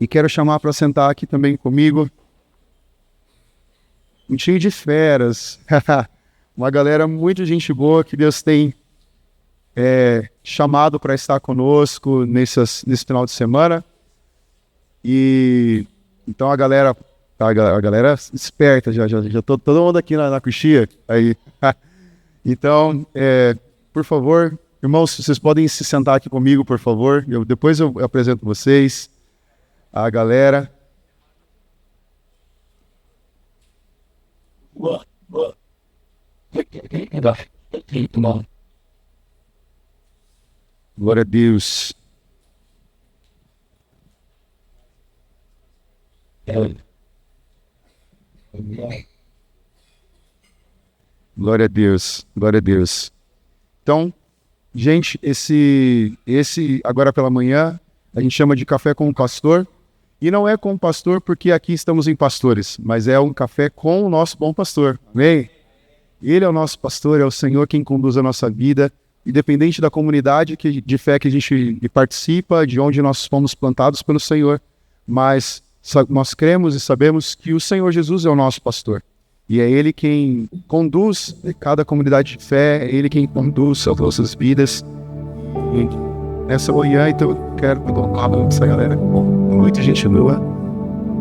E quero chamar para sentar aqui também comigo um time de feras, uma galera muito gente boa que Deus tem chamado para estar conosco nesse final de semana. E então a galera esperta, já tô todo mundo aqui na coxia aí. Então, por favor, irmãos, vocês podem se sentar aqui comigo, por favor. Depois eu apresento vocês, a galera. Glória a Deus. Glória a Deus, glória a Deus. Então, gente, esse agora pela manhã, a gente chama de café com o pastor. E não é com o pastor porque aqui estamos em pastores, mas é um café com o nosso bom pastor, amém? Ele é o nosso pastor, é o Senhor quem conduz a nossa vida, independente da comunidade de fé que a gente participa, de onde nós fomos plantados pelo Senhor, mas nós cremos e sabemos que o Senhor Jesus é o nosso pastor. E é Ele quem conduz cada comunidade de fé, é Ele quem conduz as nossas vidas. E nessa manhã, então, eu quero colocar essa galera, muita gente boa.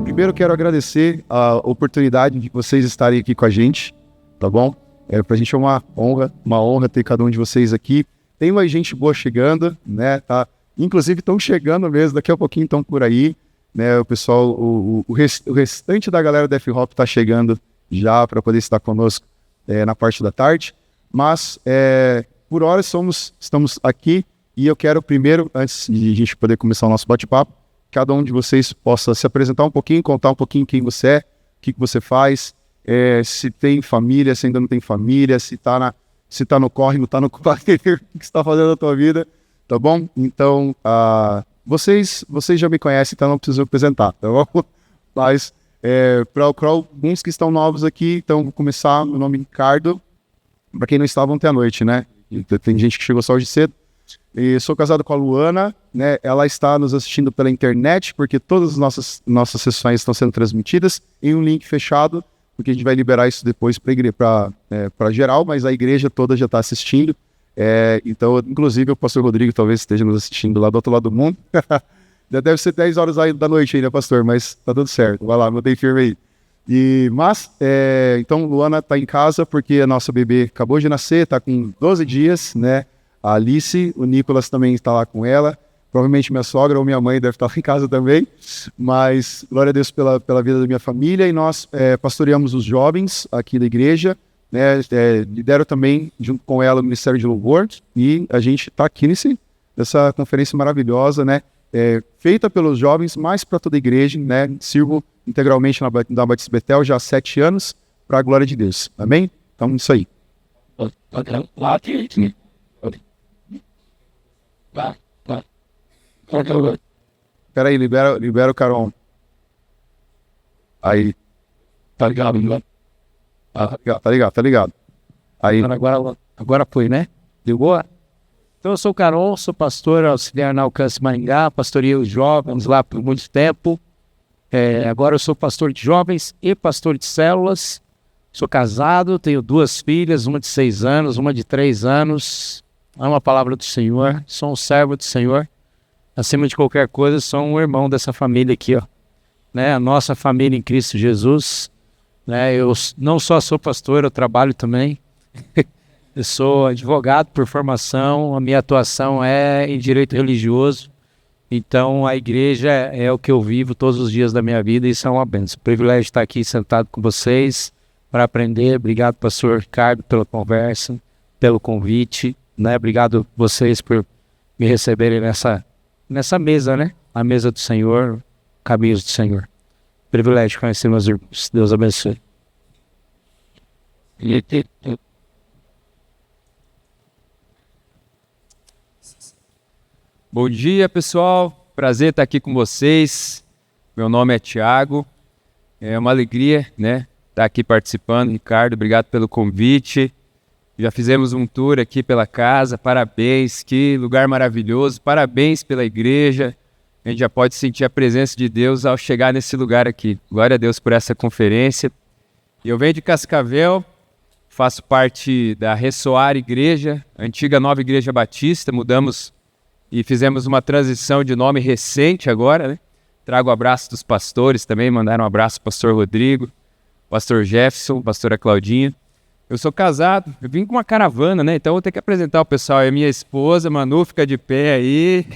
Primeiro, quero agradecer a oportunidade de vocês estarem aqui com a gente, tá bom? Pra gente é uma honra ter cada um de vocês aqui. Tem mais gente boa chegando, né? Tá? Inclusive, estão chegando mesmo, daqui a pouquinho estão por aí, né? O pessoal, o restante da galera da F-Hop tá chegando já para poder estar conosco na parte da tarde, mas por hora estamos aqui e eu quero primeiro, antes de a gente poder começar o nosso bate-papo, cada um de vocês possa se apresentar um pouquinho, contar um pouquinho quem você é, o que você faz, se tem família, se ainda não tem família, se tá no corre, não tá no corre, o que você está fazendo na tua vida, tá bom? Então, vocês já me conhecem, então não preciso apresentar, tá bom? Mas para alguns que estão novos aqui, então vou começar. Meu nome é Ricardo, para quem não estava ontem à noite, né? Tem gente que chegou só hoje cedo. E sou casado com a Luana, né? Ela está nos assistindo pela internet, porque todas as nossas sessões estão sendo transmitidas em um link fechado, porque a gente vai liberar isso depois para geral, mas a igreja toda já está assistindo. Então, inclusive, o pastor Rodrigo talvez esteja nos assistindo lá do outro lado do mundo. Já deve ser 10 horas aí da noite ainda, pastor, mas tá tudo certo. Vai lá, mantém firme aí. Então, Luana tá em casa porque a nossa bebê acabou de nascer, tá com 12 dias, né? A Alice, o Nicolas também está lá com ela. Provavelmente minha sogra ou minha mãe deve estar lá em casa também. Mas, glória a Deus pela vida da minha família. E nós pastoreamos os jovens aqui da igreja, né? Lidero também, junto com ela, o Ministério de Louvor. E a gente está aqui nessa conferência maravilhosa, né? Feita pelos jovens, mas para toda a igreja, né? Sirvo integralmente na Batista Betel já há 7 anos, para a glória de Deus. Amém? Então, isso aí. Espera aí, libera o Carol. Aí. Tá ligado, né? Tá ligado. Aí. Agora foi, né? Ligou? Então, eu sou o Carol, sou pastor auxiliar na Alcance Maringá, pastorei os jovens lá por muito tempo. Agora eu sou pastor de jovens e pastor de células. Sou casado, tenho 2 filhas, uma de 6 anos, uma de 3 anos. Amo a palavra do Senhor, sou um servo do Senhor. Acima de qualquer coisa, sou um irmão dessa família aqui, ó. Né? A nossa família em Cristo Jesus. Né? Eu não só sou pastor, eu trabalho também. Eu sou advogado por formação, a minha atuação é em direito religioso, então a igreja é o que eu vivo todos os dias da minha vida e isso é uma bênção. Privilégio estar aqui sentado com vocês para aprender. Obrigado, pastor Ricardo, pela conversa, pelo convite, né? Obrigado vocês por me receberem nessa mesa, né? A mesa do Senhor, caminhos do Senhor. Privilégio conhecer meus irmãos. Deus abençoe. Bom dia, pessoal. Prazer estar aqui com vocês. Meu nome é Thiago. É uma alegria, né, estar aqui participando. Ricardo, obrigado pelo convite. Já fizemos um tour aqui pela casa. Parabéns, que lugar maravilhoso. Parabéns pela igreja. a gente já pode sentir a presença de Deus ao chegar nesse lugar aqui. Glória a Deus por essa conferência. Eu venho de Cascavel, faço parte da Ressoar Igreja, antiga Nova Igreja Batista, mudamos e fizemos uma transição de nome recente agora, né? Trago o abraço dos pastores também, mandaram um abraço ao pastor Rodrigo, pastor Jefferson, pastora Claudinha. Eu sou casado, eu vim com uma caravana, né? Então eu vou ter que apresentar o pessoal. É minha esposa, Manu, fica de pé aí.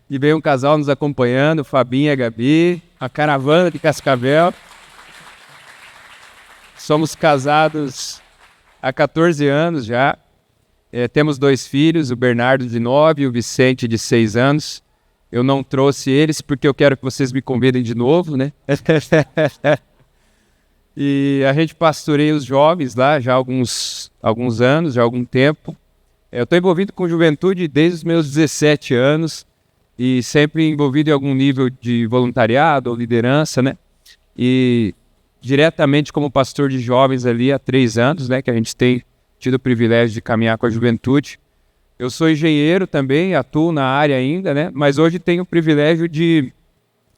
E veio um casal nos acompanhando, Fabinho e a Gabi, a caravana de Cascavel. Somos casados há 14 anos já. Temos 2 filhos, o Bernardo de 9 e o Vicente de 6 anos. Eu não trouxe eles porque eu quero que vocês me convidem de novo, né? E a gente pastoreia os jovens lá já há alguns anos, já há algum tempo. Eu estou envolvido com juventude desde os meus 17 anos e sempre envolvido em algum nível de voluntariado ou liderança, né? E diretamente como pastor de jovens ali há 3 anos, né? Que a gente tem tido o privilégio de caminhar com a juventude. Eu sou engenheiro também, atuo na área ainda, né? Mas hoje tenho o privilégio de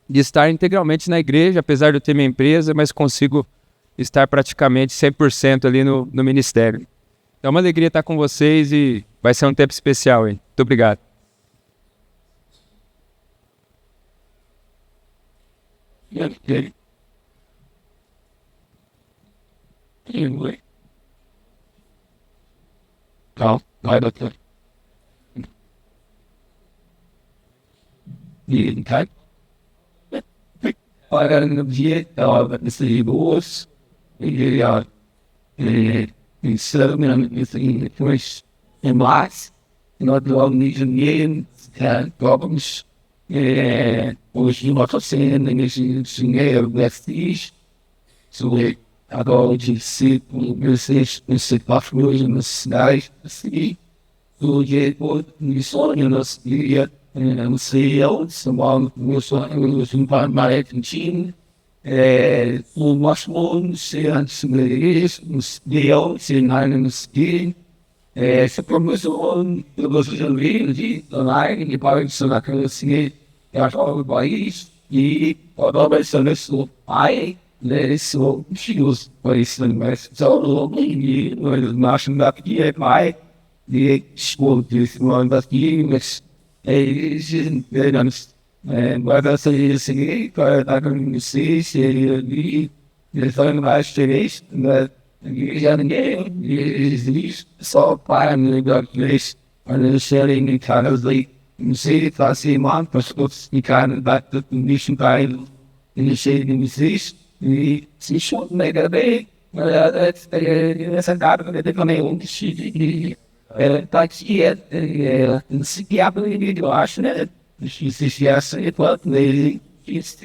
estar integralmente na igreja, apesar de eu ter minha empresa, mas consigo estar praticamente 100% ali no ministério. É uma alegria estar com vocês e vai ser um tempo especial, hein? Muito obrigado. Agora de si, vocês partilham nos sinais, assim, do jeito de sonho, nos dias, no céu, semana, no sonho, no marketing, o nosso mundo, se antes de nos deu, se não nos deu, se promoção, eu gosto de online, de para de ser naquele assim, eu acho que o país, e agora vai ser nosso pai, so shoes place mas so long you national that year my the school this one that you was isn't very honest and what I say is I can see the thing last days that you is so finally got this and sharing it kind of like you see it I see man but you kind of back the mission by initiating this e se chama mega bem essa cara que também de tá aqui se que abre eu acho né se essa é quanto ele isso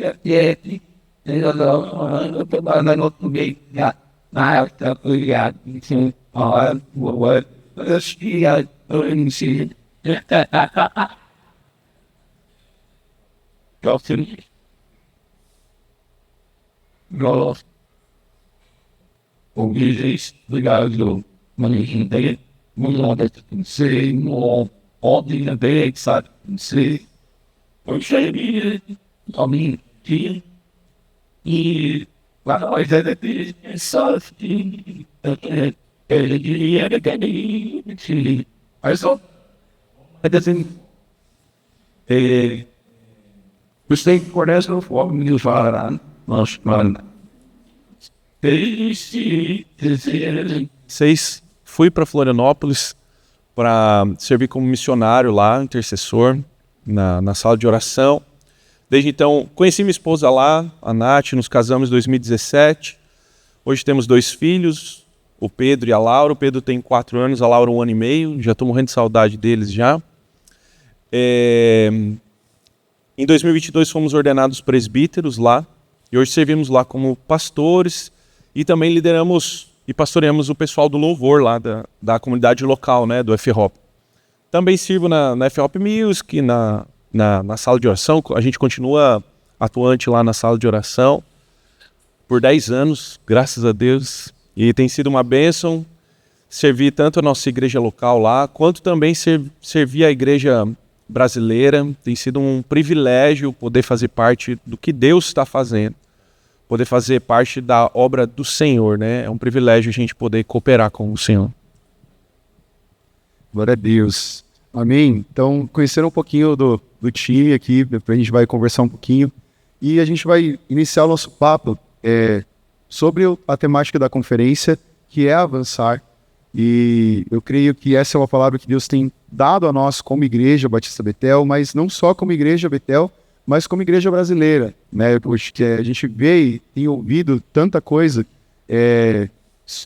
não não bem já na tá ligado sim what acho que eu não sei Golf. O Guiz, obrigado, Maninho dele, muito sei, no ordem dele, sabe, sei, eu cheguei a mim, e a coisa dele, só que ele queria que mas só, assim, você conhece o forma de falar, mas, mano, fui para Florianópolis para servir como missionário lá, intercessor, na sala de oração. Desde então, conheci minha esposa lá, a Nath, nos casamos em 2017. Hoje temos 2 filhos, o Pedro e a Laura. O Pedro tem 4 anos, a Laura 1 ano e meio. Já estou morrendo de saudade deles já. Em 2022 fomos ordenados presbíteros lá. E hoje servimos lá como pastores e também lideramos e pastoreamos o pessoal do louvor lá da comunidade local, né, do FHOP. Também sirvo na FHOP Music, na sala de oração. A gente continua atuante lá na sala de oração por 10 anos, graças a Deus. E tem sido uma bênção servir tanto a nossa igreja local lá, quanto também servir a igreja brasileira. Tem sido um privilégio poder fazer parte do que Deus está fazendo, poder fazer parte da obra do Senhor, né? É um privilégio a gente poder cooperar com o Senhor. Glória a Deus. Amém? Então, conheceram um pouquinho do time aqui, a gente vai conversar um pouquinho. E a gente vai iniciar o nosso papo sobre a temática da conferência, que é avançar. E eu creio que essa é uma palavra que Deus tem dado a nós como Igreja Batista Betel, mas não só como Igreja Betel, mas como Igreja brasileira, né? Porque a gente vê e tem ouvido tanta coisa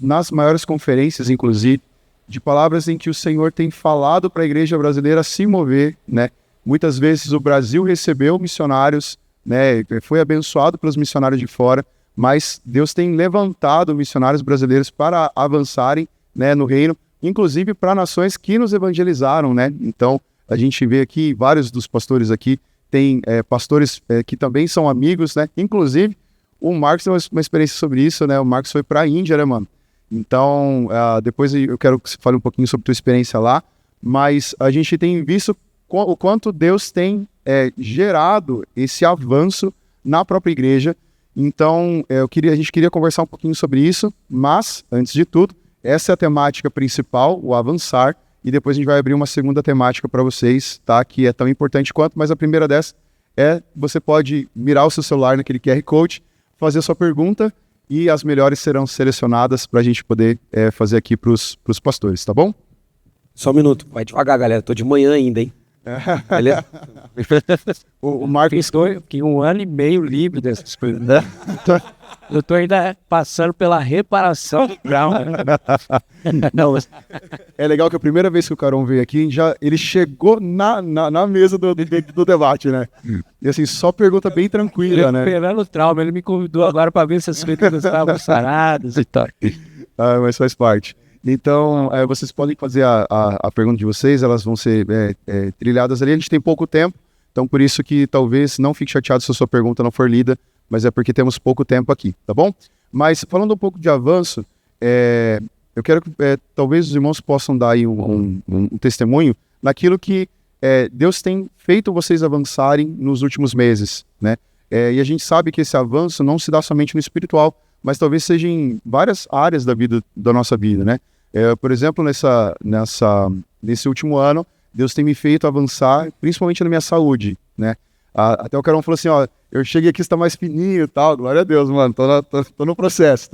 nas maiores conferências, inclusive, de palavras em que o Senhor tem falado para a Igreja brasileira se mover, né? Muitas vezes o Brasil recebeu missionários, né? Foi abençoado pelos missionários de fora, mas Deus tem levantado missionários brasileiros para avançarem, né, no reino, inclusive para nações que nos evangelizaram, né? Então, a gente vê aqui, vários dos pastores aqui, tem pastores que também são amigos, né? Inclusive, o Marcos tem uma experiência sobre isso, né? O Marcos foi para a Índia, né, mano? Então, depois eu quero que você fale um pouquinho sobre a tua experiência lá, mas a gente tem visto o quanto Deus tem gerado esse avanço na própria igreja. Então, a gente queria conversar um pouquinho sobre isso, mas, antes de tudo, essa é a temática principal, o avançar, e depois a gente vai abrir uma segunda temática para vocês, tá? Que é tão importante quanto, mas a primeira dessa você pode mirar o seu celular naquele QR Code, fazer a sua pergunta, e as melhores serão selecionadas para a gente poder fazer aqui para os pastores, tá bom? Só um minuto, vai devagar, galera, tô de manhã ainda, hein? Beleza? O Marcos... Fiquei 1 ano e meio livre dessas coisas, né? Eu tô ainda passando pela reparação do grau. Não, É legal que a primeira vez que o Carol veio aqui, ele chegou na mesa do debate, né? E assim, só pergunta bem tranquila, né? Recuperando o trauma, ele me convidou agora para ver se as coisas estavam saradas e tal. Mas faz parte. Então, vocês podem fazer a pergunta de vocês, elas vão ser trilhadas ali. A gente tem pouco tempo, então por isso que talvez não fique chateado se a sua pergunta não for lida, mas é porque temos pouco tempo aqui, tá bom? Mas falando um pouco de avanço, eu quero que talvez os irmãos possam dar aí um testemunho naquilo que Deus tem feito vocês avançarem nos últimos meses, né? E a gente sabe que esse avanço não se dá somente no espiritual, mas talvez seja em várias áreas da nossa vida, né? Por exemplo, nesse último ano, Deus tem me feito avançar, principalmente na minha saúde, né? Até o Carol falou assim, ó, eu cheguei aqui, está mais fininho e tal, glória a Deus, mano, tô no processo.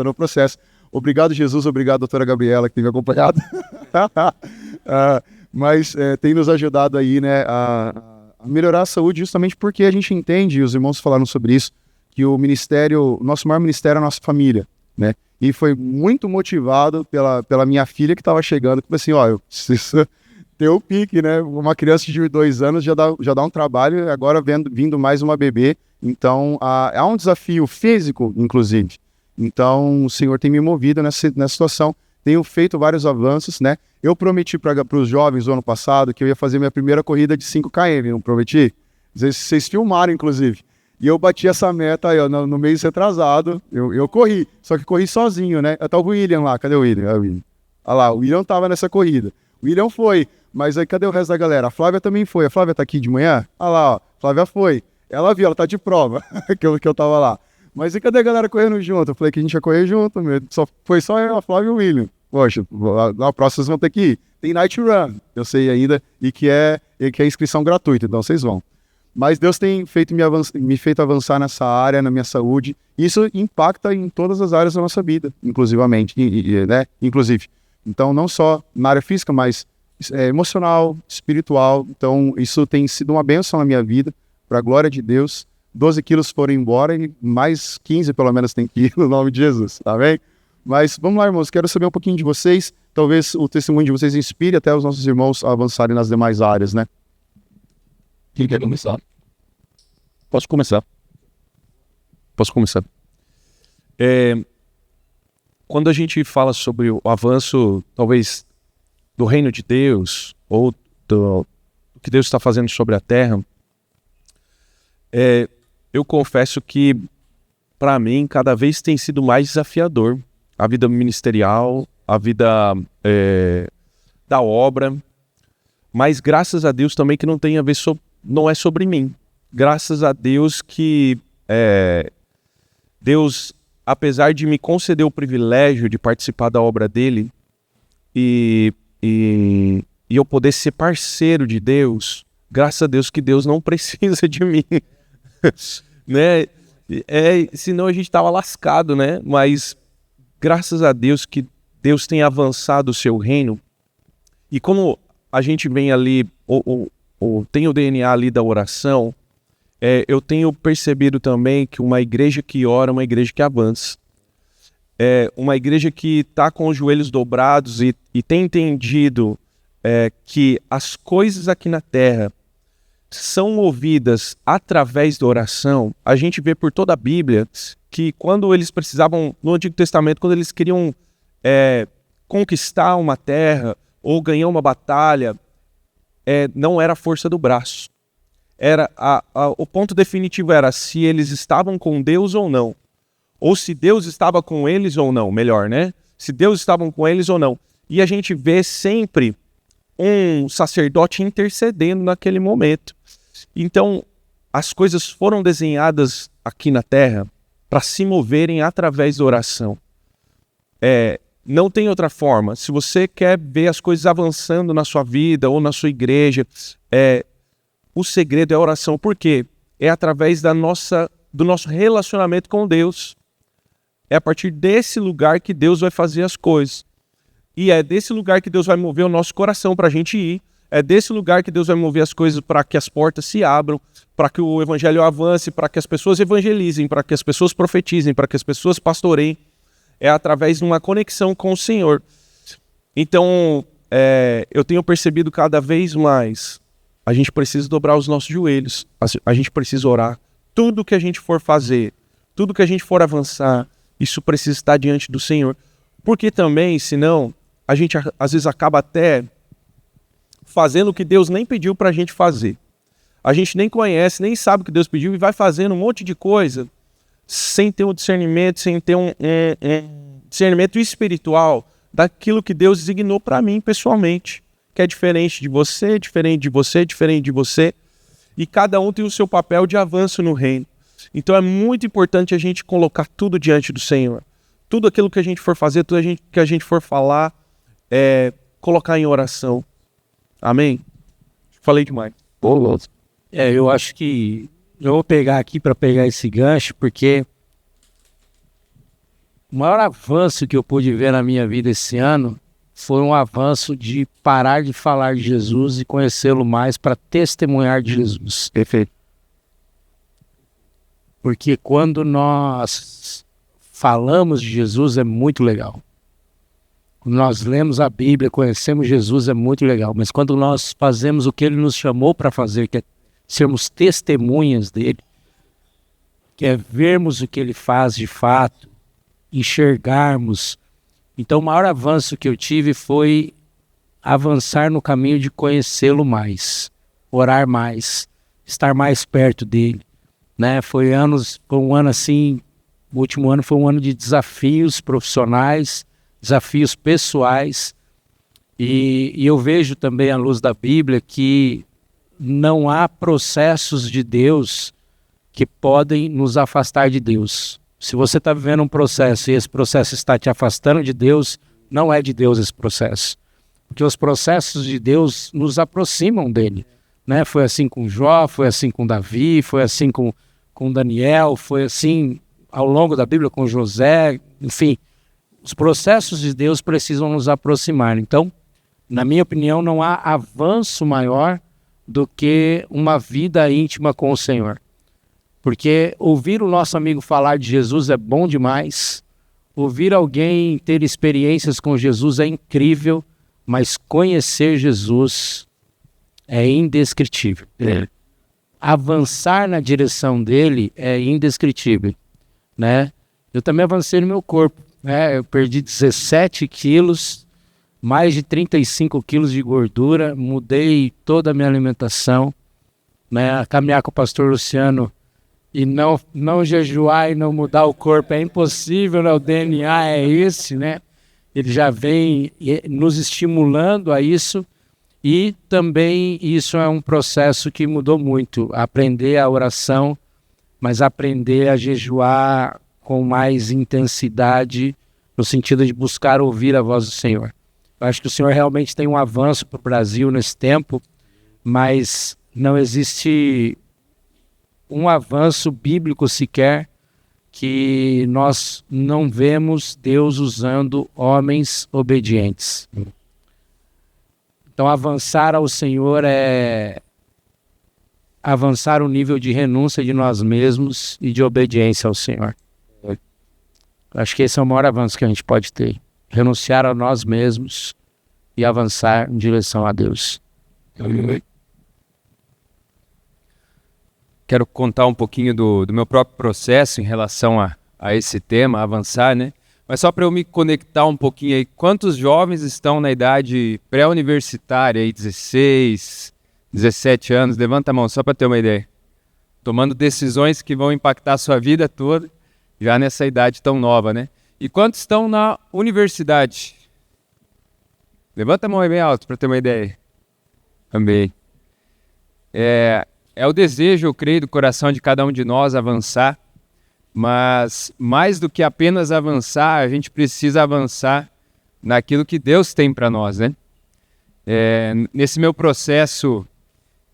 Obrigado, Jesus, obrigado, doutora Gabriela, que tem me acompanhado. Mas tem nos ajudado aí, né, a melhorar a saúde, justamente porque a gente entende, e os irmãos falaram sobre isso, que o nosso maior ministério é a nossa família, né? E foi muito motivado pela minha filha que estava chegando, que falou assim, ó, eu preciso ter o pique, né? Uma criança de 2 anos já dá um trabalho, agora vindo mais uma bebê, então há um desafio físico, inclusive. Então o Senhor tem me movido nessa situação, tenho feito vários avanços, né? Eu prometi para os jovens no ano passado que eu ia fazer minha primeira corrida de 5 km, não prometi? Vocês filmaram, inclusive. E eu bati essa meta aí, ó, no mês retrasado, eu corri, só que corri sozinho, né? Tá o William lá, cadê o William? Olha lá, o William tava nessa corrida. O William foi, mas aí cadê o resto da galera? A Flávia também foi, a Flávia tá aqui de manhã? Olha lá, ó, a Flávia foi. Ela viu, ela tá de prova, que eu tava lá. Mas e cadê a galera correndo junto? Eu falei que a gente ia correr junto, foi só eu, a Flávia e o William. Poxa, na próxima vocês vão ter que ir. Tem Night Run, eu sei ainda, e que é inscrição gratuita, então vocês vão. Mas Deus tem me feito avançar nessa área, na minha saúde. Isso impacta em todas as áreas da nossa vida, inclusivamente, né? Inclusive. Então, não só na área física, mas emocional, espiritual. Então, isso tem sido uma bênção na minha vida, para a glória de Deus. 12 quilos foram embora e mais 15, pelo menos, tem que ir no nome de Jesus, tá bem? Mas vamos lá, irmãos, quero saber um pouquinho de vocês. Talvez o testemunho de vocês inspire até os nossos irmãos a avançarem nas demais áreas, né? Quem quer começar? Posso começar. Quando a gente fala sobre o avanço, talvez, do reino de Deus, ou do que Deus está fazendo sobre a terra, eu confesso que, para mim, cada vez tem sido mais desafiador a vida ministerial, a vida da obra, Mas graças a Deus também que não tem a ver, não é sobre mim. Graças a Deus que Deus, apesar de me conceder o privilégio de participar da obra dele e eu poder ser parceiro de Deus, graças a Deus que Deus não precisa de mim, né? Senão a gente tava lascado, né? Mas graças a Deus que Deus tem avançado o seu reino, e como a gente vem ali, ou tem o DNA ali da oração, eu tenho percebido também que uma igreja que ora é uma igreja que avança. Uma igreja que está com os joelhos dobrados e tem entendido que as coisas aqui na terra são movidas através da oração. A gente vê por toda a Bíblia que quando eles precisavam, no Antigo Testamento, quando eles queriam conquistar uma terra ou ganhar uma batalha, não era a força do braço. O ponto definitivo era se eles estavam com Deus ou não. Ou se Deus estava com eles ou não, melhor, né? Se Deus estava com eles ou não. E a gente vê sempre um sacerdote intercedendo naquele momento. Então, as coisas foram desenhadas aqui na terra para se moverem através da oração. Não tem outra forma. Se você quer ver as coisas avançando na sua vida ou na sua igreja, o segredo é a oração. Por quê? É através do nosso relacionamento com Deus. É a partir desse lugar que Deus vai fazer as coisas. E é desse lugar que Deus vai mover o nosso coração para a gente ir. É desse lugar que Deus vai mover as coisas para que as portas se abram, para que o evangelho avance, para que as pessoas evangelizem, para que as pessoas profetizem, para que as pessoas pastoreiem. É através de uma conexão com o Senhor. Então, eu tenho percebido cada vez mais, a gente precisa dobrar os nossos joelhos, a gente precisa orar. Tudo que a gente for fazer, tudo que a gente for avançar, isso precisa estar diante do Senhor. Porque também, senão, a gente às vezes acaba até fazendo o que Deus nem pediu para a gente fazer. A gente nem conhece, nem sabe o que Deus pediu e vai fazendo um monte de coisa sem ter um discernimento, sem ter um discernimento espiritual daquilo que Deus designou para mim pessoalmente, que é diferente de você, diferente de você, diferente de você, e cada um tem o seu papel de avanço no reino. Então é muito importante a gente colocar tudo diante do Senhor. Tudo aquilo que a gente for fazer, tudo que a gente for falar, colocar em oração. Amém? Falei demais. Eu acho que eu vou pegar aqui para pegar esse gancho, porque o maior avanço que eu pude ver na minha vida esse ano foi um avanço de parar de falar de Jesus e conhecê-lo mais para testemunhar de Jesus. Perfeito. Porque quando nós falamos de Jesus é muito legal. Quando nós lemos a Bíblia, conhecemos Jesus é muito legal. Mas quando nós fazemos o que Ele nos chamou para fazer, que é sermos testemunhas dele, que é vermos o que ele faz de fato, enxergarmos. Então o maior avanço que eu tive foi avançar no caminho de conhecê-lo mais, orar mais, estar mais perto dele, né? Foi um ano assim, o último ano foi um ano de desafios profissionais, desafios pessoais, e eu vejo também à luz da Bíblia que não há processos de Deus que podem nos afastar de Deus. Se você está vivendo um processo e esse processo está te afastando de Deus, não é de Deus esse processo. Porque os processos de Deus nos aproximam dele, né? Foi assim com Jó, foi assim com Davi, foi assim com Daniel, foi assim ao longo da Bíblia com José, enfim. Os processos de Deus precisam nos aproximar. Então, na minha opinião, não há avanço maior do que uma vida íntima com o Senhor. Porque ouvir o nosso amigo falar de Jesus é bom demais, ouvir alguém ter experiências com Jesus é incrível, mas conhecer Jesus é indescritível. Avançar na direção dele é indescritível, né? Eu também avancei no meu corpo, né? Eu perdi 17 quilos, mais de 35 quilos de gordura, mudei toda a minha alimentação, né? Caminhar com o pastor Luciano e não jejuar e não mudar o corpo é impossível, né? O DNA é esse, né? Ele já vem nos estimulando a isso. E também isso é um processo que mudou muito, aprender a oração, mas aprender a jejuar com mais intensidade, no sentido de buscar ouvir a voz do Senhor. Eu acho que o Senhor realmente tem um avanço para o Brasil nesse tempo, mas não existe um avanço bíblico sequer que nós não vemos Deus usando homens obedientes. Então, avançar ao Senhor é avançar o nível de renúncia de nós mesmos e de obediência ao Senhor. Acho que esse é o maior avanço que a gente pode ter. Renunciar a nós mesmos e avançar em direção a Deus. Quero contar um pouquinho do meu próprio processo em relação a esse tema, avançar, né? Mas só para eu me conectar um pouquinho aí, quantos jovens estão na idade pré-universitária, aí 16, 17 anos? Levanta a mão, só para ter uma ideia. Tomando decisões que vão impactar a sua vida toda, já nessa idade tão nova, né? E quantos estão na universidade? Levanta a mão aí bem alto para ter uma ideia. Também. É o desejo, eu creio, do coração de cada um de nós avançar. Mas mais do que apenas avançar, a gente precisa avançar naquilo que Deus tem para nós, né? Nesse meu processo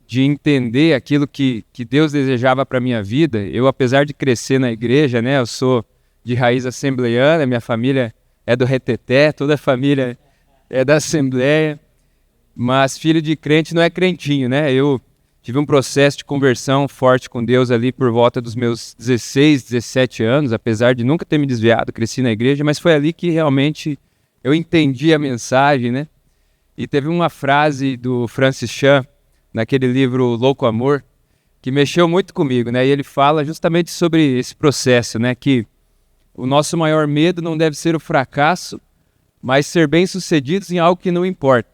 de entender aquilo que Deus desejava para a minha vida, eu, apesar de crescer na igreja, né? Eu sou de raiz assembleiana, minha família é do Reteté, toda a família é da Assembleia, mas filho de crente não é crentinho, né? Eu tive um processo de conversão forte com Deus ali por volta dos meus 16, 17 anos, apesar de nunca ter me desviado, cresci na igreja, mas foi ali que realmente eu entendi a mensagem, né? E teve uma frase do Francis Chan, naquele livro Louco Amor, que mexeu muito comigo, né? E ele fala justamente sobre esse processo, né? Que o nosso maior medo não deve ser o fracasso, mas ser bem-sucedidos em algo que não importa.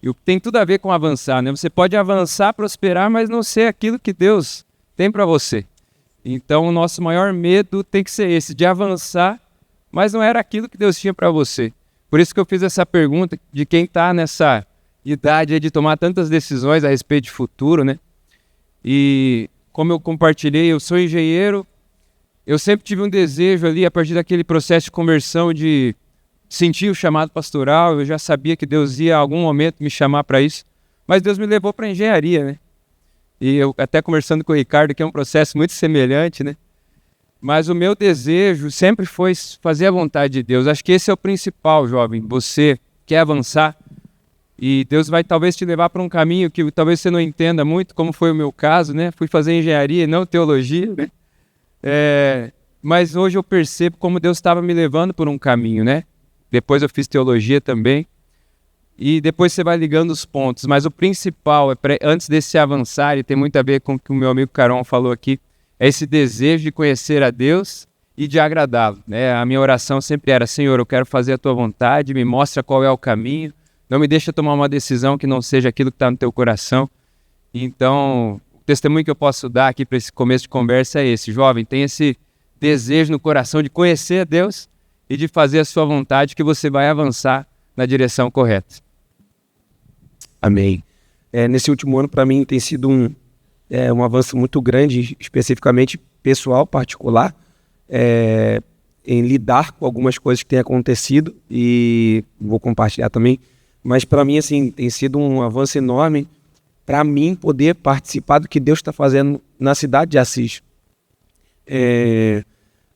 E o que tem tudo a ver com avançar, né? Você pode avançar, prosperar, mas não ser aquilo que Deus tem para você. Então, o nosso maior medo tem que ser esse, de avançar, mas não era aquilo que Deus tinha para você. Por isso que eu fiz essa pergunta de quem está nessa idade aí de tomar tantas decisões a respeito de futuro, né? E como eu compartilhei, eu sou engenheiro, eu sempre tive um desejo ali, a partir daquele processo de conversão, de senti o chamado pastoral, eu já sabia que Deus ia em algum momento me chamar para isso, mas Deus me levou para a engenharia, né? E eu até conversando com o Ricardo, que é um processo muito semelhante, né? Mas o meu desejo sempre foi fazer a vontade de Deus. Acho que esse é o principal, jovem. Você quer avançar e Deus vai talvez te levar para um caminho que talvez você não entenda muito, como foi o meu caso, né? Fui fazer engenharia e não teologia, né? Mas hoje eu percebo como Deus estava me levando por um caminho, né? Depois eu fiz teologia também. E depois você vai ligando os pontos. Mas o principal, antes desse avançar, e tem muito a ver com o que o meu amigo Caron falou aqui, é esse desejo de conhecer a Deus e de agradá-lo, né? A minha oração sempre era: Senhor, eu quero fazer a Tua vontade, me mostra qual é o caminho, não me deixa tomar uma decisão que não seja aquilo que está no Teu coração. Então, o testemunho que eu posso dar aqui para esse começo de conversa é esse: jovem, tem esse desejo no coração de conhecer a Deus e de fazer a sua vontade, que você vai avançar na direção correta. Amém. Nesse último ano, para mim, tem sido um avanço muito grande, especificamente pessoal, particular, em lidar com algumas coisas que têm acontecido, e vou compartilhar também. Mas para mim, assim, tem sido um avanço enorme para mim poder participar do que Deus está fazendo na cidade de Assis.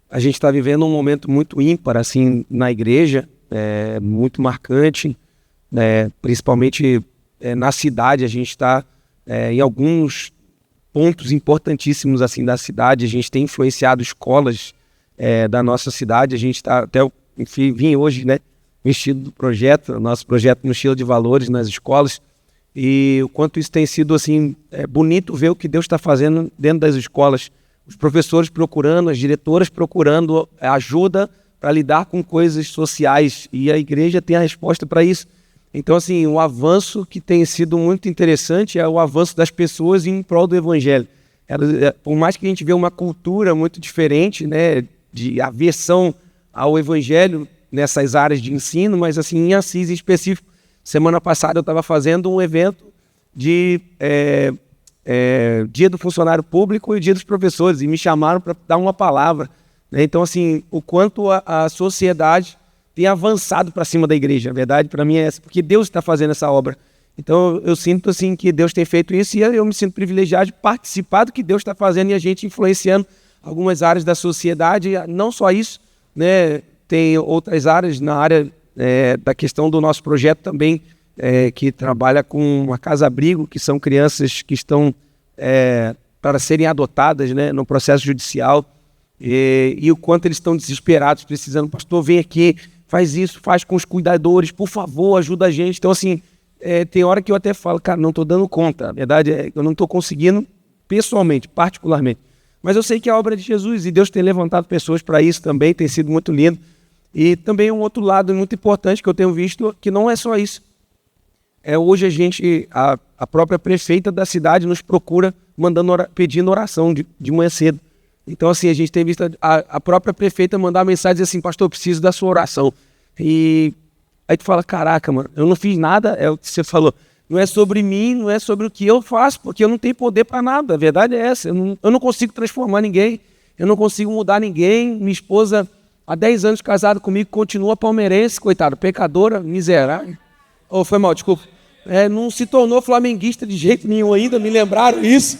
A gente está vivendo um momento muito ímpar, assim, na igreja, muito marcante, principalmente na cidade. A gente está em alguns pontos importantíssimos, assim, da cidade. A gente tem influenciado escolas da nossa cidade. A gente está, até vim hoje, né, vestido do projeto, nosso projeto no estilo de valores nas escolas, e o quanto isso tem sido, assim, bonito ver o que Deus está fazendo dentro das escolas. Os professores procurando, as diretoras procurando ajuda para lidar com coisas sociais, e a igreja tem a resposta para isso. Então, assim, o avanço que tem sido muito interessante é o avanço das pessoas em prol do evangelho. Por mais que a gente vê uma cultura muito diferente, né, de aversão ao evangelho nessas áreas de ensino, mas, assim, em Assis em específico, Semana passada eu estava fazendo um evento de Dia do Funcionário Público e Dia dos Professores, e me chamaram para dar uma palavra, né? Então, assim, o quanto a sociedade tem avançado para cima da igreja. A verdade, para mim, é essa, porque Deus está fazendo essa obra. Então, eu sinto assim que Deus tem feito isso, e eu me sinto privilegiado de participar do que Deus está fazendo e a gente influenciando algumas áreas da sociedade. Não só isso, né? Tem outras áreas na área da questão do nosso projeto também, que trabalha com uma casa-abrigo, que são crianças que estão para serem adotadas, né, no processo judicial, e o quanto eles estão desesperados, precisando, pastor, vem aqui, faz isso, faz com os cuidadores, por favor, ajuda a gente. Então, assim, tem hora que eu até falo, cara, não estou dando conta. A verdade é que eu não estou conseguindo pessoalmente, particularmente. Mas eu sei que é a obra de Jesus, e Deus tem levantado pessoas para isso também, tem sido muito lindo. E também um outro lado muito importante que eu tenho visto, que não é só isso. Hoje a própria prefeita da cidade nos procura pedindo oração de manhã cedo. Então, assim, a gente tem visto a própria prefeita mandar mensagem assim, pastor, eu preciso da sua oração. E aí tu fala, caraca, mano, eu não fiz nada, é o que você falou. Não é sobre mim, não é sobre o que eu faço, porque eu não tenho poder para nada. A verdade é essa. Eu não consigo transformar ninguém, eu não consigo mudar ninguém. Minha esposa, há 10 anos casada comigo, continua palmeirense, coitada, pecadora, miserável. Oh, foi mal, desculpa. Não se tornou flamenguista de jeito nenhum ainda, me lembraram isso.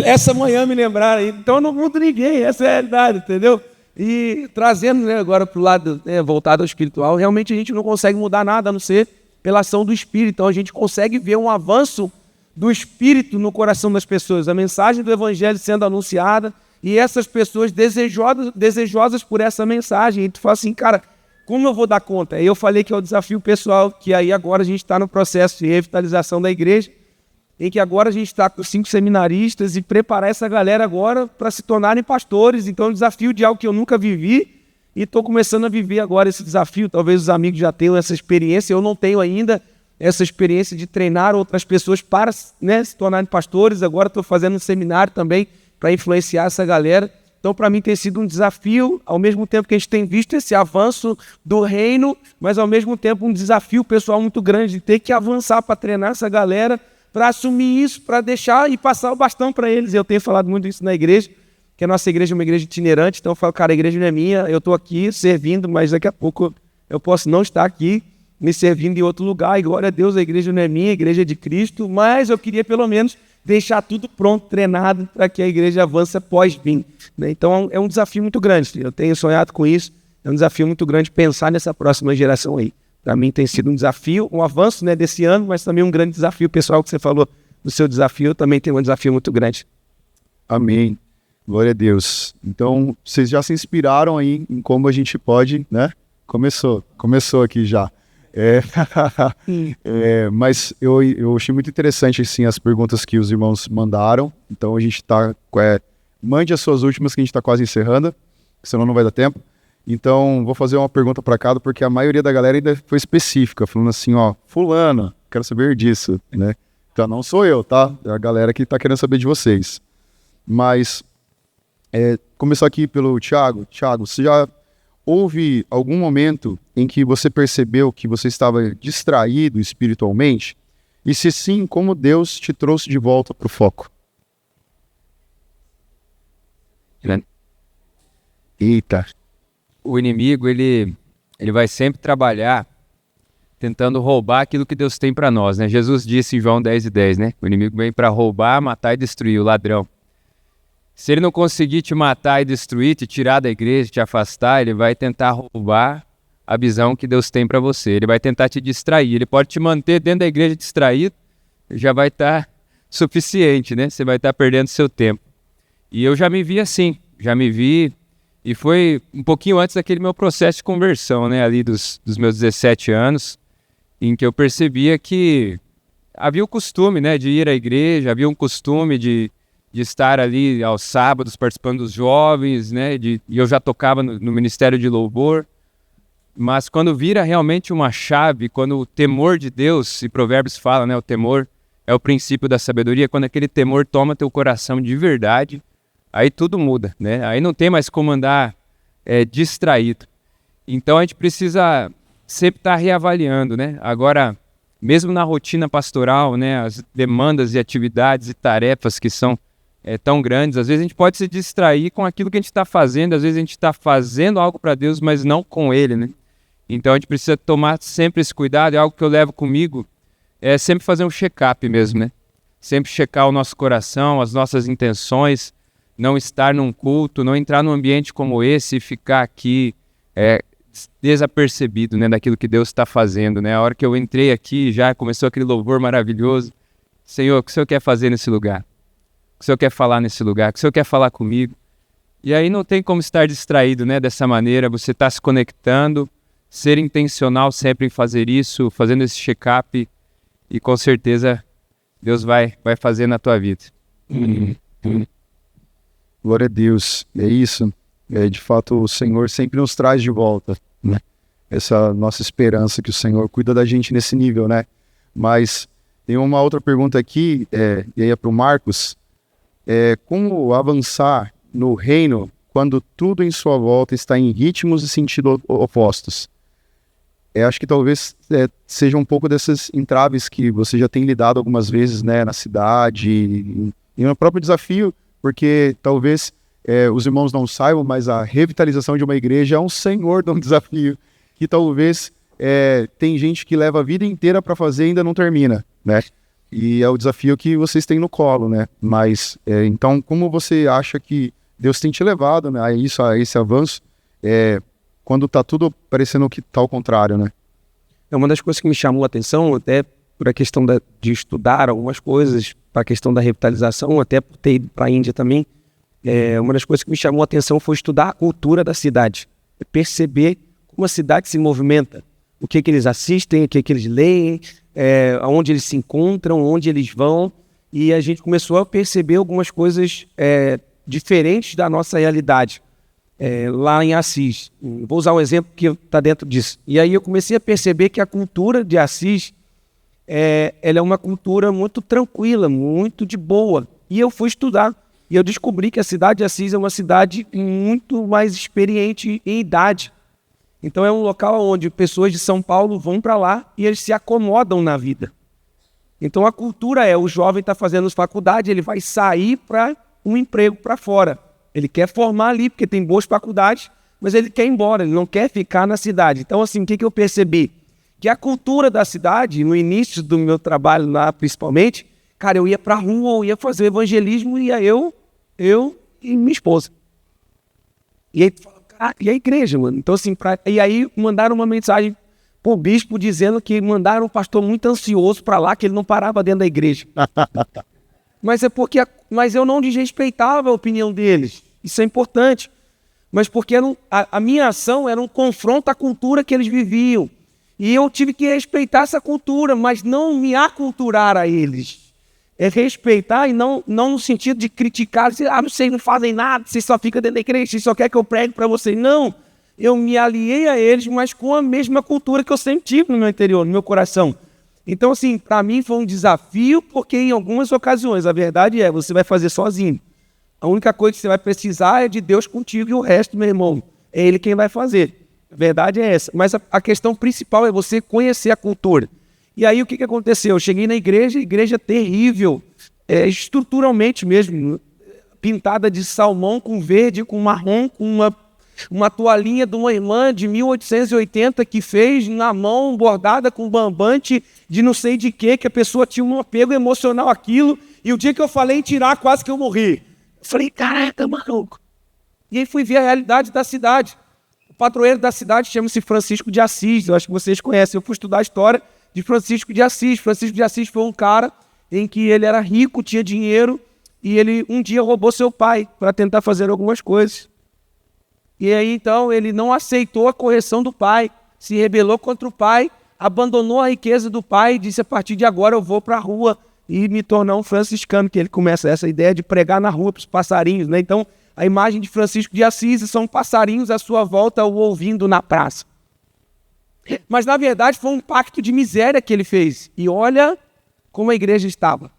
Essa manhã me lembraram. Então eu não mudo ninguém, essa é a realidade, entendeu? E trazendo, né, agora para o lado, voltado ao espiritual, realmente a gente não consegue mudar nada, a não ser pela ação do Espírito. Então a gente consegue ver um avanço do Espírito no coração das pessoas, a mensagem do Evangelho sendo anunciada e essas pessoas desejosas por essa mensagem. E tu fala assim, cara, como eu vou dar conta? Aí eu falei que é o desafio pessoal, que aí agora a gente está no processo de revitalização da igreja, em que agora a gente está com 5 seminaristas e preparar essa galera agora para se tornarem pastores. Então é um desafio de algo que eu nunca vivi e estou começando a viver agora esse desafio. Talvez os amigos já tenham essa experiência, eu não tenho ainda essa experiência de treinar outras pessoas para, né, se tornarem pastores. Agora estou fazendo um seminário também para influenciar essa galera. Então, para mim, tem sido um desafio, ao mesmo tempo que a gente tem visto esse avanço do reino, mas, ao mesmo tempo, um desafio pessoal muito grande de ter que avançar para treinar essa galera, para assumir isso, para deixar e passar o bastão para eles. Eu tenho falado muito isso na igreja, que a nossa igreja é uma igreja itinerante, então eu falo, cara, a igreja não é minha, eu estou aqui servindo, mas daqui a pouco eu posso não estar aqui, me servindo em outro lugar, e glória a Deus, a igreja não é minha, a igreja é de Cristo, mas eu queria, pelo menos, deixar tudo pronto, treinado, para que a igreja avance pós-vim, né? Então é um desafio muito grande, eu tenho sonhado com isso, é um desafio muito grande pensar nessa próxima geração aí. Para mim tem sido um desafio, um avanço, né, desse ano, mas também um grande desafio pessoal, que você falou do seu desafio, também tem um desafio muito grande. Amém. Glória a Deus. Então, vocês já se inspiraram aí em como a gente pode, né? Começou aqui já. Mas eu achei muito interessante, assim, as perguntas que os irmãos mandaram. Então, a gente está... mande as suas últimas, que a gente está quase encerrando, senão não vai dar tempo. Então, vou fazer uma pergunta para cada, porque a maioria da galera ainda foi específica, falando assim, ó, fulano, quero saber disso, né? Então, não sou eu, tá? É a galera que está querendo saber de vocês. Mas, começar aqui pelo Thiago. Thiago, você já houve algum momento em que você percebeu que você estava distraído espiritualmente? E se sim, como Deus te trouxe de volta para o foco? Eita. O inimigo, ele vai sempre trabalhar tentando roubar aquilo que Deus tem para nós, né? Jesus disse em João 10:10, né? O inimigo vem para roubar, matar e destruir, o ladrão. Se ele não conseguir te matar e destruir, te tirar da igreja, te afastar, ele vai tentar roubar a visão que Deus tem para você. Ele vai tentar te distrair. Ele pode te manter dentro da igreja distraído, já vai estar suficiente, né? Você vai estar perdendo seu tempo. E eu já me vi assim, e foi um pouquinho antes daquele meu processo de conversão, né? Ali dos meus 17 anos, em que eu percebia que havia o costume, né, de ir à igreja, havia um costume de estar ali aos sábados participando dos jovens, né? E eu já tocava no Ministério de Louvor. Mas quando vira realmente uma chave, quando o temor de Deus, e Provérbios fala, né? O temor é o princípio da sabedoria. Quando aquele temor toma teu coração de verdade, aí tudo muda, né? Aí não tem mais como andar distraído. Então a gente precisa sempre estar reavaliando, né? Agora, mesmo na rotina pastoral, né, as demandas e atividades e tarefas que são tão grandes, às vezes a gente pode se distrair com aquilo que a gente está fazendo, às vezes a gente está fazendo algo para Deus, mas não com Ele, né? Então a gente precisa tomar sempre esse cuidado, é algo que eu levo comigo, é sempre fazer um check-up mesmo, né? Sempre checar o nosso coração, as nossas intenções, não estar num culto, não entrar num ambiente como esse e ficar aqui desapercebido, né, daquilo que Deus está fazendo, né? A hora que eu entrei aqui, já começou aquele louvor maravilhoso. Senhor, o que o Senhor quer fazer nesse lugar? O que o Senhor quer falar nesse lugar? O que o Senhor quer falar comigo? E aí não tem como estar distraído, né, dessa maneira. Você está se conectando, ser intencional sempre em fazer isso, fazendo esse check-up, e com certeza Deus vai fazer na tua vida. Glória a Deus, é isso. De fato, o Senhor sempre nos traz de volta, né? Essa nossa esperança que o Senhor cuida da gente nesse nível, né? Mas tem uma outra pergunta aqui, e aí é para o Marcos. Como avançar no reino quando tudo em sua volta está em ritmos e sentidos opostos? Acho que talvez seja um pouco dessas entraves que você já tem lidado algumas vezes, né, na cidade, e no próprio desafio, porque talvez os irmãos não saibam, mas a revitalização de uma igreja é um senhor de um desafio, que talvez tem gente que leva a vida inteira para fazer e ainda não termina, né? E é o desafio que vocês têm no colo, né? Mas, então, como você acha que Deus tem te levado, né, a esse avanço, quando está tudo parecendo que está ao contrário, né? É uma das coisas que me chamou a atenção, até por a questão de estudar algumas coisas, para a questão da revitalização, até por ter ido para a Índia também. Uma das coisas que me chamou a atenção foi estudar a cultura da cidade, perceber como a cidade se movimenta, o que eles assistem, o que eles leem, onde eles se encontram, onde eles vão, e a gente começou a perceber algumas coisas diferentes da nossa realidade. Lá em Assis. Vou usar um exemplo que está dentro disso. E aí eu comecei a perceber que a cultura de Assis ela é uma cultura muito tranquila, muito de boa. E eu fui estudar e eu descobri que a cidade de Assis é uma cidade muito mais experiente em idade. Então é um local onde pessoas de São Paulo vão para lá e eles se acomodam na vida. Então a cultura o jovem está fazendo faculdade, ele vai sair para um emprego para fora. Ele quer formar ali, porque tem boas faculdades, mas ele quer ir embora, ele não quer ficar na cidade. Então, assim, o que eu percebi? Que a cultura da cidade, no início do meu trabalho lá, principalmente, cara, eu ia pra rua, eu ia fazer evangelismo, ia eu e minha esposa. E aí, e a igreja, mano? Então, assim, e aí mandaram uma mensagem pro bispo dizendo que mandaram um pastor muito ansioso pra lá, que ele não parava dentro da igreja. Mas eu não desrespeitava a opinião deles. Isso é importante. Mas porque a minha ação era um confronto à cultura que eles viviam. E eu tive que respeitar essa cultura, mas não me aculturar a eles. Respeitar e não no sentido de criticar. Vocês não fazem nada, vocês só ficam dentro da igreja, vocês só querem que eu pregue para vocês. Não, eu me aliei a eles, mas com a mesma cultura que eu sempre tive no meu interior, no meu coração. Então, assim, para mim foi um desafio, porque em algumas ocasiões, a verdade você vai fazer sozinho. A única coisa que você vai precisar é de Deus contigo e o resto, meu irmão, é Ele quem vai fazer. A verdade é essa. Mas a questão principal é você conhecer a cultura. E aí o que aconteceu? Eu cheguei na igreja terrível, estruturalmente mesmo, pintada de salmão com verde, com marrom, com uma toalhinha de uma irmã de 1880 que fez na mão, bordada com barbante de não sei de quê, que a pessoa tinha um apego emocional àquilo, e o dia que eu falei em tirar, quase que eu morri. Eu falei, caraca, maluco. E aí fui ver a realidade da cidade. O padroeiro da cidade chama-se Francisco de Assis, eu acho que vocês conhecem. Eu fui estudar a história de Francisco de Assis. Francisco de Assis foi um cara em que ele era rico, tinha dinheiro, e ele um dia roubou seu pai para tentar fazer algumas coisas. E aí, então, ele não aceitou a correção do pai, se rebelou contra o pai, abandonou a riqueza do pai e disse, a partir de agora eu vou para a rua e me tornar um franciscano, que ele começa essa ideia de pregar na rua para os passarinhos, né? Então, a imagem de Francisco de Assis são passarinhos à sua volta o ouvindo na praça. Mas, na verdade, foi um pacto de miséria que ele fez. E olha como a igreja estava.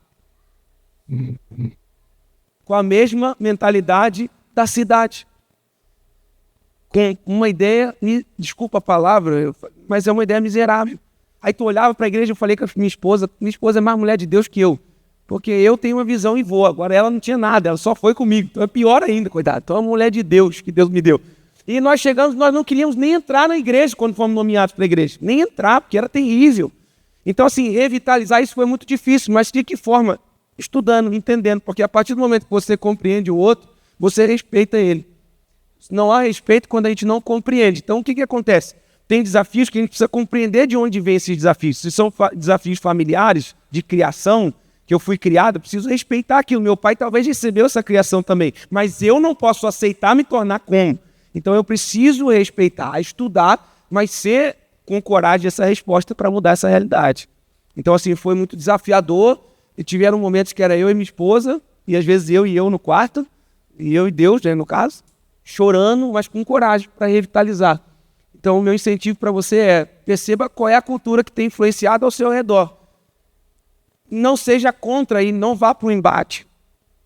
Com a mesma mentalidade da cidade. Com uma ideia, desculpa a palavra, mas é uma ideia miserável. Aí tu olhava para a igreja, eu falei com a minha esposa é mais mulher de Deus que eu. Porque eu tenho uma visão e vou. Agora ela não tinha nada, ela só foi comigo. Então é pior ainda, coitado. Então é uma mulher de Deus, que Deus me deu. E nós chegamos, nós não queríamos nem entrar na igreja quando fomos nomeados para a igreja. Nem entrar, porque era terrível. Então, assim, revitalizar isso foi muito difícil. Mas de que forma? Estudando, entendendo. Porque a partir do momento que você compreende o outro, você respeita ele. Não há respeito quando a gente não compreende. Então, o que acontece? Tem desafios que a gente precisa compreender de onde vêm esses desafios. Se são desafios familiares, de criação, que eu fui criado, eu preciso respeitar aquilo. Meu pai talvez recebeu essa criação também, mas eu não posso aceitar me tornar como. Então eu preciso respeitar, estudar, mas ser com coragem essa resposta para mudar essa realidade. Então assim, foi muito desafiador, e tiveram momentos que era eu e minha esposa, e às vezes eu e eu no quarto, e eu e Deus, né, no caso, chorando, mas com coragem para revitalizar. Então o meu incentivo para você é, perceba qual é a cultura que tem influenciado ao seu redor. Não seja contra e não vá para o embate,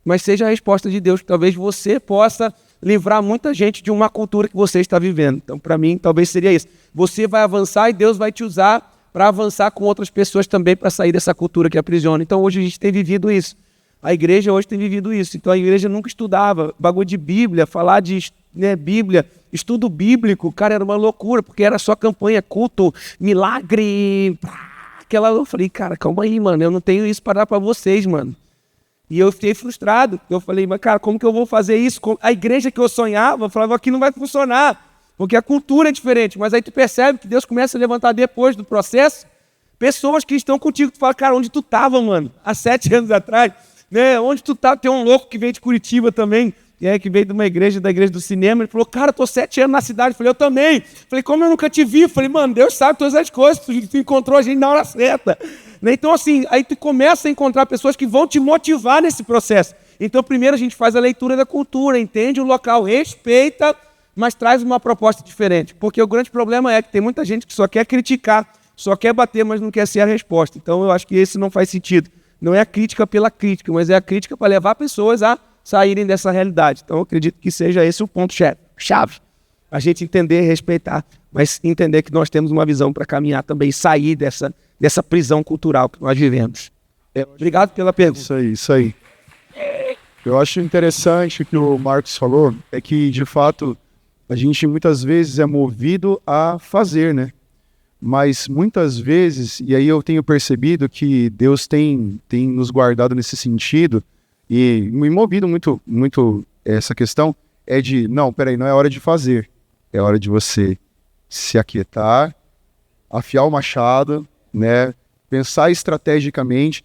mas seja a resposta de Deus, que talvez você possa livrar muita gente de uma cultura que você está vivendo. Então, para mim, talvez seria isso. Você vai avançar e Deus vai te usar para avançar com outras pessoas também para sair dessa cultura que aprisiona. Então, hoje a gente tem vivido isso. A igreja hoje tem vivido isso. Então, a igreja nunca estudava bagulho de Bíblia, falar de Bíblia, estudo bíblico, cara, era uma loucura, porque era só campanha, culto, milagre... Eu falei, cara, calma aí, mano, eu não tenho isso para dar para vocês, mano. E eu fiquei frustrado. Eu falei, mas cara, como que eu vou fazer isso? A igreja que eu sonhava, eu falava, aqui não vai funcionar, porque a cultura é diferente. Mas aí tu percebe que Deus começa a levantar depois do processo pessoas que estão contigo. Tu fala, cara, onde tu tava, mano? Há 7 anos atrás, né? Onde tu tava? Tem um louco que veio de Curitiba também, que veio de uma igreja, da igreja do cinema. Ele falou, cara, eu tô 7 anos na cidade. Eu falei, eu também. Falei, como eu nunca te vi? Eu falei, mano, Deus sabe todas as coisas. Tu encontrou a gente na hora certa. Então, assim, aí tu começa a encontrar pessoas que vão te motivar nesse processo. Então, primeiro a gente faz a leitura da cultura, entende o local, respeita, mas traz uma proposta diferente. Porque o grande problema é que tem muita gente que só quer criticar, só quer bater, mas não quer ser a resposta. Então, eu acho que esse não faz sentido. Não é a crítica pela crítica, mas é a crítica para levar pessoas a saírem dessa realidade. Então, eu acredito que seja esse o ponto-chave. A gente entender e respeitar, mas entender que nós temos uma visão para caminhar também, sair dessa prisão cultural que nós vivemos. Obrigado pela pergunta. Isso aí. Eu acho interessante o que o Marcos falou, é que, de fato, a gente muitas vezes é movido a fazer, né? Mas muitas vezes, e aí eu tenho percebido que Deus tem nos guardado nesse sentido, e me movido muito essa questão, é de, não, peraí, não é hora de fazer, é hora de você se aquietar, afiar o machado, né? Pensar estrategicamente.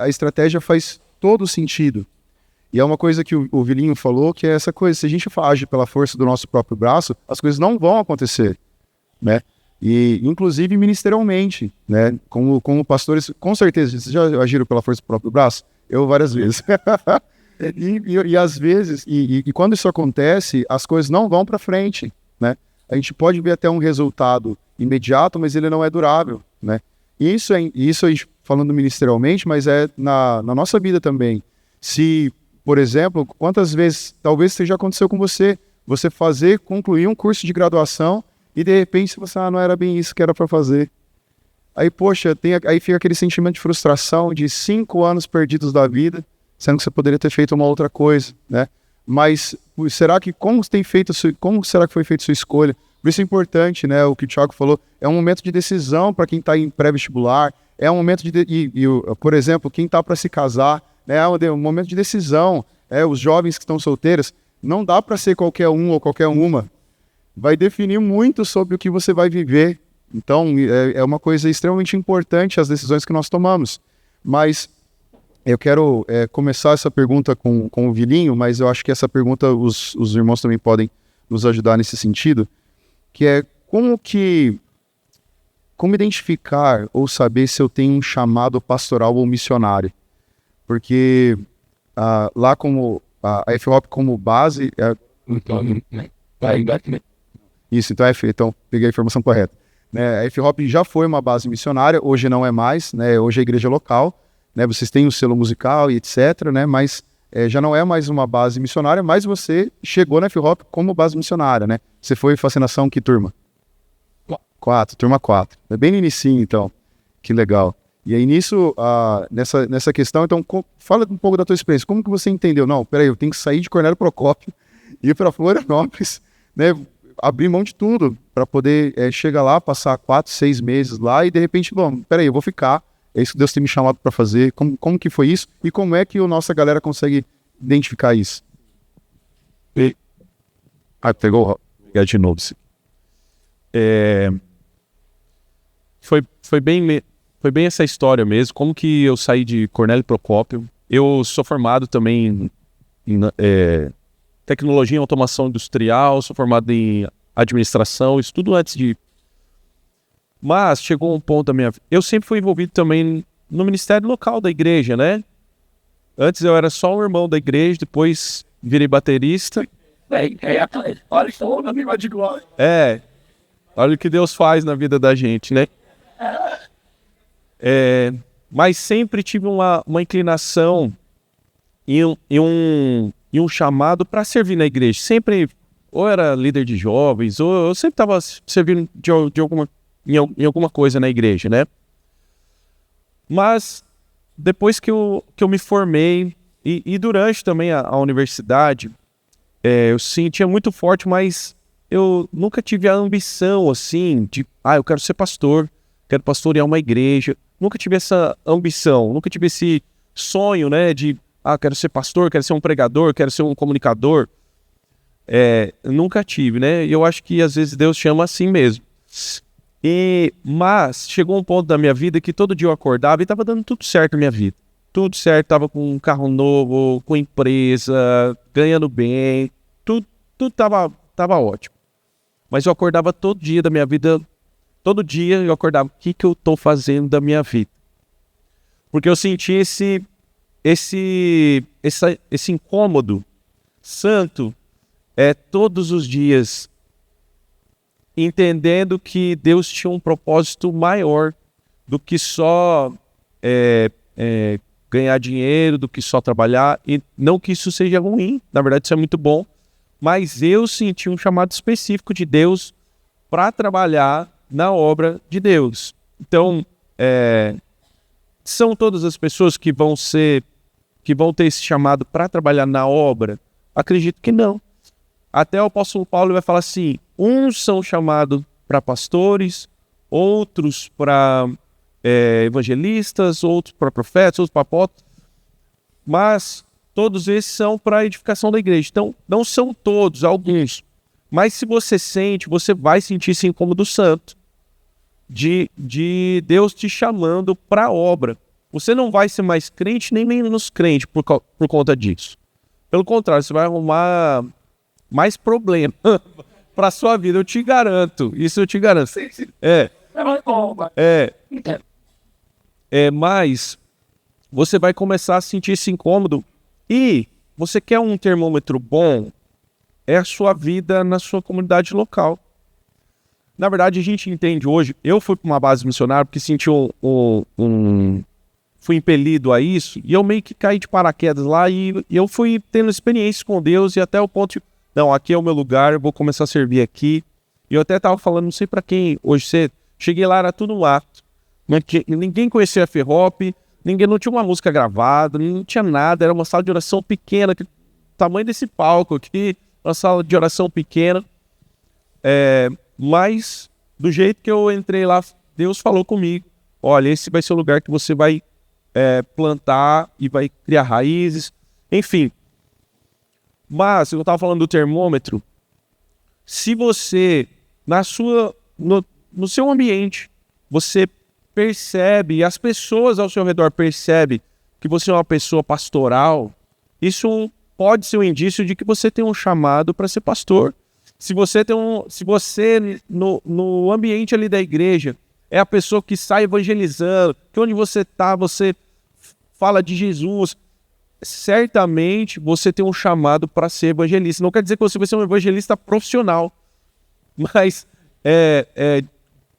A estratégia faz todo sentido. E é uma coisa que o Vilinho falou, que é essa coisa, se a gente age pela força do nosso próprio braço, as coisas não vão acontecer, né? E, inclusive, ministerialmente, né? Como pastores, com certeza, vocês já agiram pela força do próprio braço? Eu várias vezes. e às vezes, e quando isso acontece, as coisas não vão para frente, né? A gente pode ver até um resultado imediato, mas ele não é durável, né? Isso aí falando ministerialmente, mas é na nossa vida também. Se, por exemplo, quantas vezes, talvez já aconteceu com você concluir um curso de graduação e de repente você, não era bem isso que era para fazer. Aí, poxa, aí fica aquele sentimento de frustração de 5 anos perdidos da vida, sendo que você poderia ter feito uma outra coisa, né? Mas como será que foi feita sua escolha? Por isso é importante, né? O que o Thiago falou, é um momento de decisão para quem está em pré-vestibular, é um momento por exemplo, quem está para se casar, né? É um momento de decisão. Os jovens que estão solteiros, não dá para ser qualquer um ou qualquer uma. Vai definir muito sobre o que você vai viver. Então, é uma coisa extremamente importante as decisões que nós tomamos. Mas eu quero começar essa pergunta com o Vilinho, mas eu acho que essa pergunta os irmãos também podem nos ajudar nesse sentido, que é como identificar ou saber se eu tenho um chamado pastoral ou missionário. Porque lá como a FHOP como base... Isso, então peguei a informação correta. A FHOP já foi uma base missionária, hoje não é mais, né? Hoje é igreja local, né? Vocês têm o selo musical e etc, né? Mas já não é mais uma base missionária, mas você chegou na FHOP como base missionária, né? Você foi fascinação que turma? turma 4. É bem no inicinho, então. Que legal. E aí nisso, nessa questão, então, fala um pouco da tua experiência. Como que você entendeu? Não, peraí, eu tenho que sair de Cornélio Procópio, ir para Florianópolis, né? Abrir mão de tudo para poder chegar lá, passar 4, 6 meses lá e de repente, bom, peraí, eu vou ficar. É isso que Deus tem me chamado para fazer. Como que foi isso? E como é que a nossa galera consegue identificar isso? Pegou. Vou pegar de novo. Foi bem essa história mesmo. Como que eu saí de Cornélio Procópio? Eu sou formado também em tecnologia e automação industrial, sou formado em administração, isso tudo antes de... Mas chegou um ponto da minha vida... Eu sempre fui envolvido também no ministério local da igreja, né? Antes eu era só um irmão da igreja, depois virei baterista. Olha o que Deus faz na vida da gente, né? Mas sempre tive uma inclinação e um chamado para servir na igreja. Sempre, ou era líder de jovens, ou eu sempre estava servindo em alguma coisa na igreja, né? Mas depois que eu me formei, e durante também a universidade, eu sentia muito forte, mas eu nunca tive a ambição, assim, de, eu quero ser pastor, quero pastorear uma igreja. Nunca tive essa ambição, nunca tive esse sonho, né, de, quero ser pastor, quero ser um pregador, quero ser um comunicador. Nunca tive, né? E eu acho que às vezes Deus chama assim mesmo. Mas chegou um ponto da minha vida que todo dia eu acordava e estava dando tudo certo na minha vida. Tudo certo, estava com um carro novo, com empresa, ganhando bem, tudo tava ótimo. Mas eu acordava todo dia da minha vida, todo dia eu acordava, o que eu estou fazendo da minha vida? Porque eu senti esse incômodo santo todos os dias, entendendo que Deus tinha um propósito maior do que só ganhar dinheiro, do que só trabalhar, e não que isso seja ruim, na verdade isso é muito bom, mas eu senti um chamado específico de Deus para trabalhar na obra de Deus. Então, são todas as pessoas que vão ter esse chamado para trabalhar na obra? Acredito que não. Até o apóstolo Paulo vai falar assim, uns são chamados para pastores, outros para evangelistas, outros para profetas, outros para apóstolos, mas todos esses são para a edificação da igreja. Então, não são todos, alguns. Mas se você sente, você vai sentir esse incômodo santo de Deus te chamando para a obra. Você não vai ser mais crente nem menos crente por conta disso. Pelo contrário, você vai arrumar mais problema para a sua vida, eu te garanto. Isso eu te garanto. Mas você vai começar a sentir esse incômodo. E você quer um termômetro bom? É a sua vida na sua comunidade local. Na verdade, a gente entende hoje... Eu fui para uma base missionária porque senti fui impelido a isso, e eu meio que caí de paraquedas lá, e eu fui tendo experiências com Deus, e até o ponto de, não, aqui é o meu lugar, eu vou começar a servir aqui. E eu até estava falando, não sei para quem, hoje cedo, cheguei lá, era tudo um ato. Ninguém conhecia a Ferrop, não tinha uma música gravada, não tinha nada, era uma sala de oração pequena, tamanho desse palco aqui, uma sala de oração pequena. Mas, do jeito que eu entrei lá, Deus falou comigo, olha, esse vai ser o lugar que você vai plantar e vai criar raízes, enfim. Mas, eu estava falando do termômetro, se você, no seu ambiente, você percebe, e as pessoas ao seu redor percebem que você é uma pessoa pastoral, isso pode ser um indício de que você tem um chamado para ser pastor. Se você no ambiente ali da igreja é a pessoa que sai evangelizando, que onde você está, você fala de Jesus, certamente você tem um chamado para ser evangelista. Não quer dizer que você vai ser um evangelista profissional, mas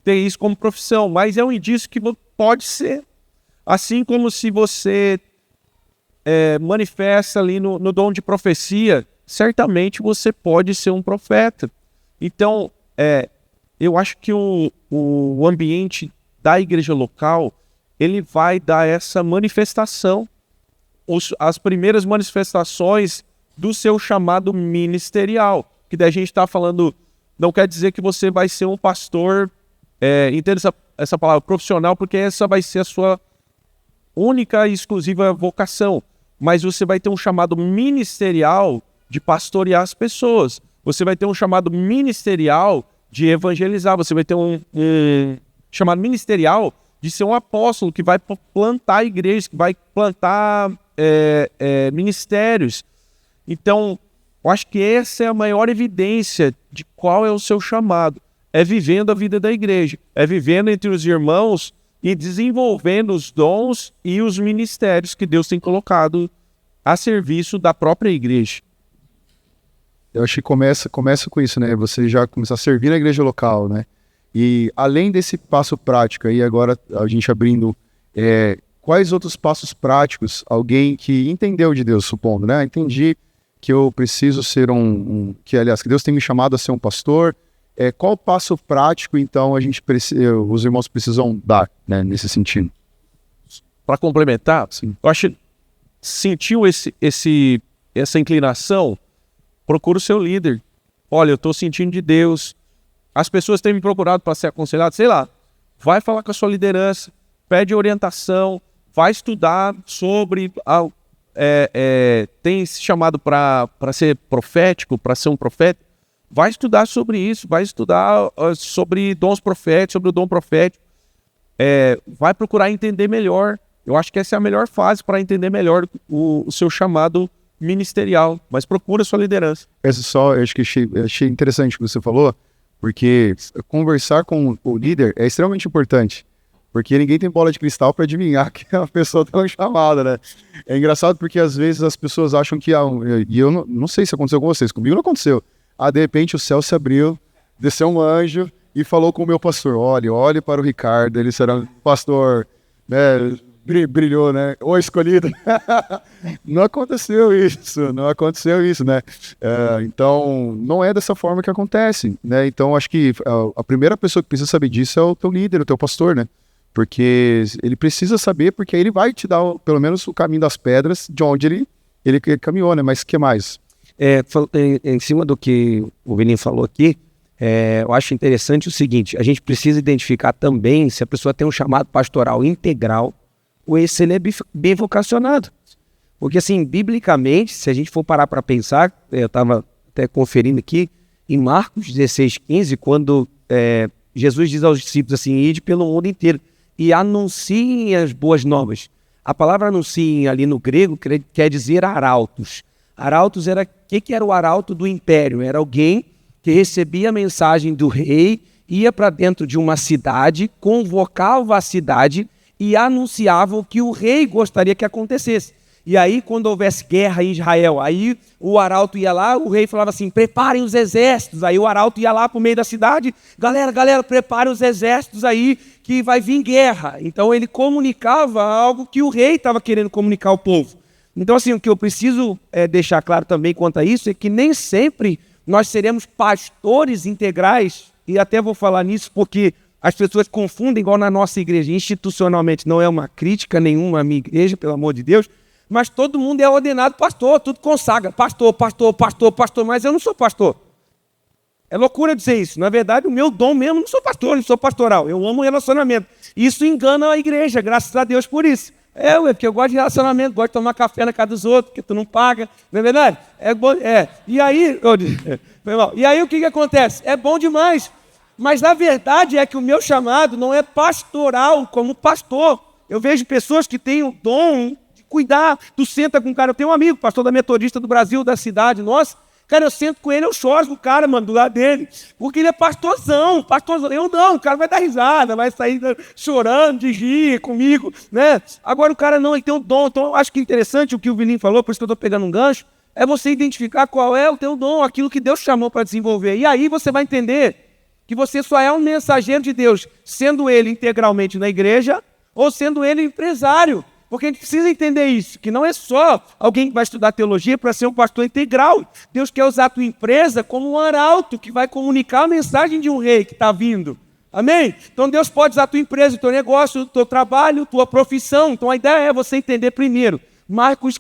ter isso como profissão, mas é um indício que pode ser. Assim como se você manifesta ali no dom de profecia, certamente você pode ser um profeta. Então, eu acho que o ambiente da igreja local, ele vai dar essa manifestação, as primeiras manifestações do seu chamado ministerial. Que daí a gente está falando, não quer dizer que você vai ser um pastor, entenda essa palavra, profissional, porque essa vai ser a sua única e exclusiva vocação. Mas você vai ter um chamado ministerial de pastorear as pessoas. Você vai ter um chamado ministerial de evangelizar. Você vai ter um chamado ministerial de ser um apóstolo que vai plantar igrejas, que vai plantar ministérios. Então, eu acho que essa é a maior evidência de qual é o seu chamado. É vivendo a vida da igreja. É vivendo entre os irmãos e desenvolvendo os dons e os ministérios que Deus tem colocado a serviço da própria igreja. Eu acho que começa com isso, né? Você já começar a servir na igreja local, né? E além desse passo prático, aí agora a gente abrindo, quais outros passos práticos alguém que entendeu de Deus, supondo, né? Entendi que eu preciso ser que Deus tem me chamado a ser um pastor. Qual passo prático, então, os irmãos precisam dar, né, nesse sentido? Para complementar, sim. Eu acho que sentiu essa inclinação, procura o seu líder. Olha, eu estou sentindo de Deus. As pessoas têm me procurado para ser aconselhado, sei lá. Vai falar com a sua liderança, pede orientação, vai estudar sobre... tem se chamado para ser profético, para ser um profeta. Vai estudar sobre isso, vai estudar sobre dons proféticos, sobre o dom profético. Vai procurar entender melhor. Eu acho que essa é a melhor fase para entender melhor o seu chamado ministerial. Mas procura a sua liderança. Eu acho que achei interessante o que você falou, porque conversar com o líder é extremamente importante. Porque ninguém tem bola de cristal para adivinhar que a pessoa está chamada, né? É engraçado porque às vezes as pessoas acham que... e eu não sei se aconteceu com vocês, comigo não aconteceu. De repente o céu se abriu, desceu um anjo e falou com o meu pastor: olhe para o Ricardo, ele será um pastor, né? Brilhou, né? O escolhido. Não aconteceu isso, né? Então, não é dessa forma que acontece, né? Então, acho que a primeira pessoa que precisa saber disso é o teu líder, o teu pastor, né? Porque ele precisa saber, porque aí ele vai te dar, pelo menos, o caminho das pedras de onde ele caminhou, né? Mas o que mais? Em cima do que o Vininho falou aqui, eu acho interessante o seguinte: a gente precisa identificar também se a pessoa tem um chamado pastoral integral ou se ele é bem vocacionado. Porque, assim, biblicamente, se a gente for parar para pensar, eu estava até conferindo aqui, em Marcos 16:15, quando Jesus diz aos discípulos assim: ide pelo mundo inteiro e anunciem as boas novas. A palavra anunciem ali no grego quer dizer arautos. Arautos era... O que era o arauto do império? Era alguém que recebia a mensagem do rei, ia para dentro de uma cidade, convocava a cidade e anunciava o que o rei gostaria que acontecesse. E aí, quando houvesse guerra em Israel, aí o arauto ia lá, o rei falava assim: preparem os exércitos. Aí o arauto ia lá para o meio da cidade: galera, preparem os exércitos aí, que vai vir guerra. Então ele comunicava algo que o rei estava querendo comunicar ao povo. Então, assim, o que eu preciso deixar claro também quanto a isso é que nem sempre nós seremos pastores integrais, e até vou falar nisso porque as pessoas confundem, igual na nossa igreja, institucionalmente, não é uma crítica nenhuma à minha igreja, pelo amor de Deus, mas todo mundo é ordenado pastor, tudo consagra, pastor, mas eu não sou pastor. É loucura dizer isso. Na verdade, o meu dom mesmo, não sou pastor, não sou pastoral, eu amo relacionamento. Isso engana a igreja, graças a Deus por isso. Porque eu gosto de relacionamento, gosto de tomar café na casa dos outros, porque tu não paga, não é verdade? E aí, o que acontece? É bom demais, mas na verdade é que o meu chamado não é pastoral como pastor. Eu vejo pessoas que têm o dom de cuidar, tu senta com um cara, eu tenho um amigo, pastor da Metodista do Brasil, da cidade nossa, cara, eu sento com ele, eu choro com o cara, mano, do lado dele, porque ele é pastorzão, eu não, o cara vai dar risada, vai sair chorando de rir comigo, né? Agora o cara não, ele tem um dom. Então eu acho que é interessante o que o Vilinho falou, por isso que eu estou pegando um gancho, é você identificar qual é o teu dom, aquilo que Deus chamou para desenvolver, e aí você vai entender que você só é um mensageiro de Deus, sendo ele integralmente na igreja, ou sendo ele empresário, Porque a gente precisa entender isso, que não é só alguém que vai estudar teologia para ser um pastor integral. Deus quer usar a tua empresa como um arauto que vai comunicar a mensagem de um rei que está vindo. Amém? Então Deus pode usar a tua empresa, o teu negócio, o teu trabalho, a tua profissão. Então a ideia é você entender primeiro. Marcos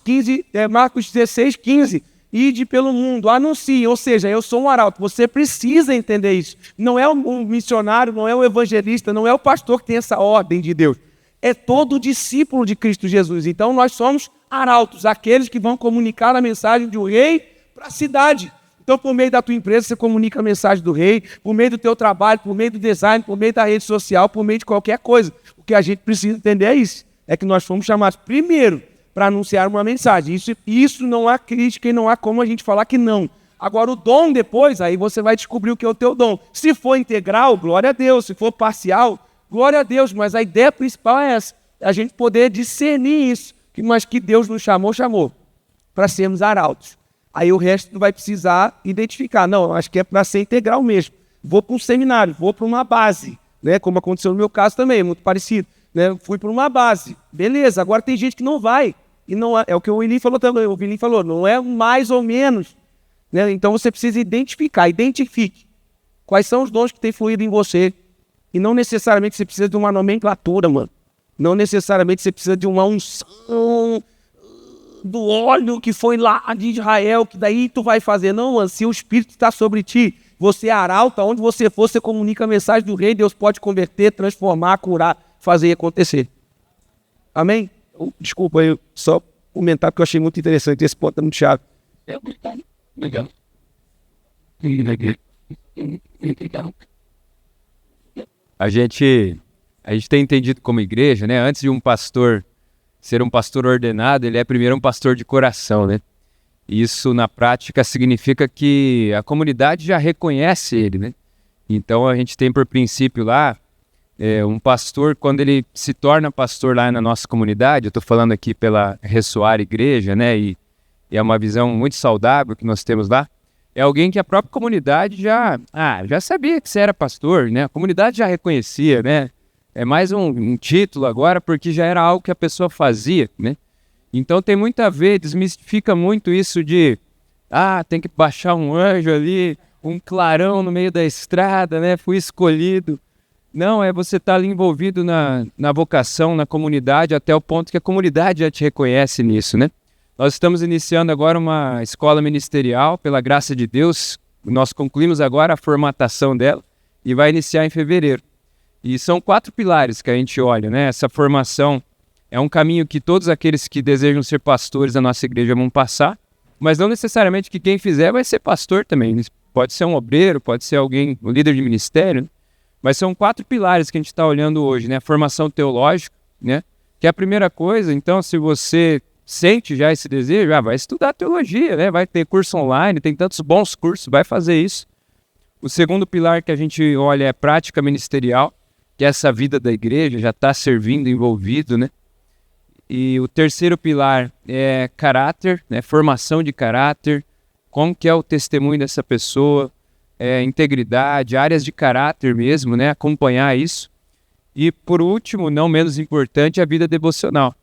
16, 15. Ide pelo mundo, anuncie, ou seja, eu sou um arauto. Você precisa entender isso. Não é um missionário, não é um evangelista, não é o pastor que tem essa ordem de Deus. É todo discípulo de Cristo Jesus. Então nós somos arautos, aqueles que vão comunicar a mensagem de um rei para a cidade. Então por meio da tua empresa você comunica a mensagem do rei, por meio do teu trabalho, por meio do design, por meio da rede social, por meio de qualquer coisa. O que a gente precisa entender é isso. É que nós fomos chamados primeiro para anunciar uma mensagem. Isso não há crítica e não há como a gente falar que não. Agora o dom depois, aí você vai descobrir o que é o teu dom. Se for integral, glória a Deus. Se for parcial, glória a Deus. Mas a ideia principal é essa, a gente poder discernir isso. Mas que Deus nos chamou para sermos arautos. Aí o resto não vai precisar identificar. Não, acho que é para ser integral mesmo. Vou para um seminário, vou para uma base, né? Como aconteceu no meu caso também, muito parecido. Né? Fui para uma base. Beleza, agora tem gente que não vai. E não é o que o Willi falou também. O Willi falou, não é mais ou menos. Né? Então você precisa identifique quais são os dons que têm fluído em você. E não necessariamente você precisa de uma nomenclatura, mano. Não necessariamente você precisa de uma unção do óleo que foi lá de Israel, que daí tu vai fazer. Não, mano, se o Espírito está sobre ti, você é arauto, onde você for, você comunica a mensagem do rei, Deus pode converter, transformar, curar, fazer acontecer. Amém? Desculpa, eu só comentar porque eu achei muito interessante esse ponto, é muito chave. Legal. A gente tem entendido como igreja, né? Antes de um pastor ser um pastor ordenado, ele é primeiro um pastor de coração, né? Isso, na prática, significa que a comunidade já reconhece ele, né? Então, a gente tem por princípio lá, um pastor, quando ele se torna pastor lá na nossa comunidade, eu estou falando aqui pela Ressoar Igreja, né? E é uma visão muito saudável que nós temos lá. É alguém que a própria comunidade já sabia que você era pastor, né? A comunidade já reconhecia, né? É mais um título agora, porque já era algo que a pessoa fazia, né? Então tem muito a ver, desmistifica muito isso de tem que baixar um anjo ali, um clarão no meio da estrada, né? Fui escolhido. Não, é você estar ali envolvido na vocação, na comunidade, até o ponto que a comunidade já te reconhece nisso, né? Nós estamos iniciando agora uma escola ministerial, pela graça de Deus. Nós concluímos agora a formatação dela e vai iniciar em fevereiro. E são 4 pilares que a gente olha, né? Essa formação é um caminho que todos aqueles que desejam ser pastores da nossa igreja vão passar, mas não necessariamente que quem fizer vai ser pastor também. Pode ser um obreiro, pode ser alguém, um líder de ministério, né? Mas são 4 pilares que a gente está olhando hoje, né? A formação teológica, né? Que é a primeira coisa. Então, se você sente já esse desejo, vai estudar teologia, né? Vai ter curso online, tem tantos bons cursos, vai fazer isso. O segundo pilar que a gente olha é prática ministerial, que essa vida da igreja já está servindo, envolvido, né? E o terceiro pilar é caráter, né? Formação de caráter, como que é o testemunho dessa pessoa, integridade, áreas de caráter mesmo, né? Acompanhar isso. E por último, não menos importante, a vida devocional.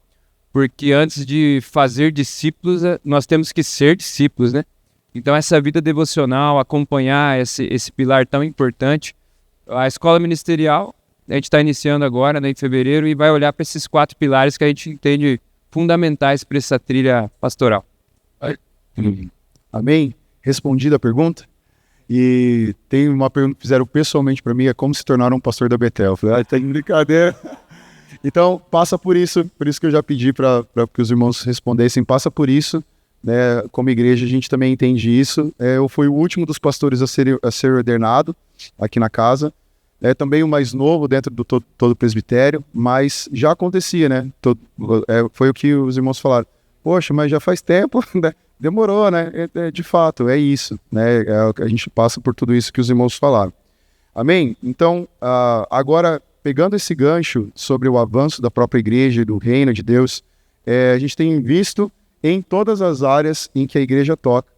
Porque antes de fazer discípulos, nós temos que ser discípulos, né? Então essa vida devocional, acompanhar esse pilar tão importante. A escola ministerial, a gente está iniciando agora, né, em fevereiro, e vai olhar para esses 4 pilares que a gente entende fundamentais para essa trilha pastoral. Amém? Respondida a pergunta? E tem uma pergunta que fizeram pessoalmente para mim, é como se tornar um pastor da Betel. Eu falei, tá de brincadeira. Então, passa por isso que eu já pedi para que os irmãos respondessem, passa por isso, né? Como igreja a gente também entende isso. Eu fui o último dos pastores a ser ordenado aqui na casa, também o mais novo dentro do todo presbitério, mas já acontecia, né? Foi o que os irmãos falaram. Poxa, mas já faz tempo, né? Demorou, né? De fato, é isso, né? A gente passa por tudo isso que os irmãos falaram. Amém? Então, agora, pegando esse gancho sobre o avanço da própria igreja e do reino de Deus, a gente tem visto em todas as áreas em que a igreja toca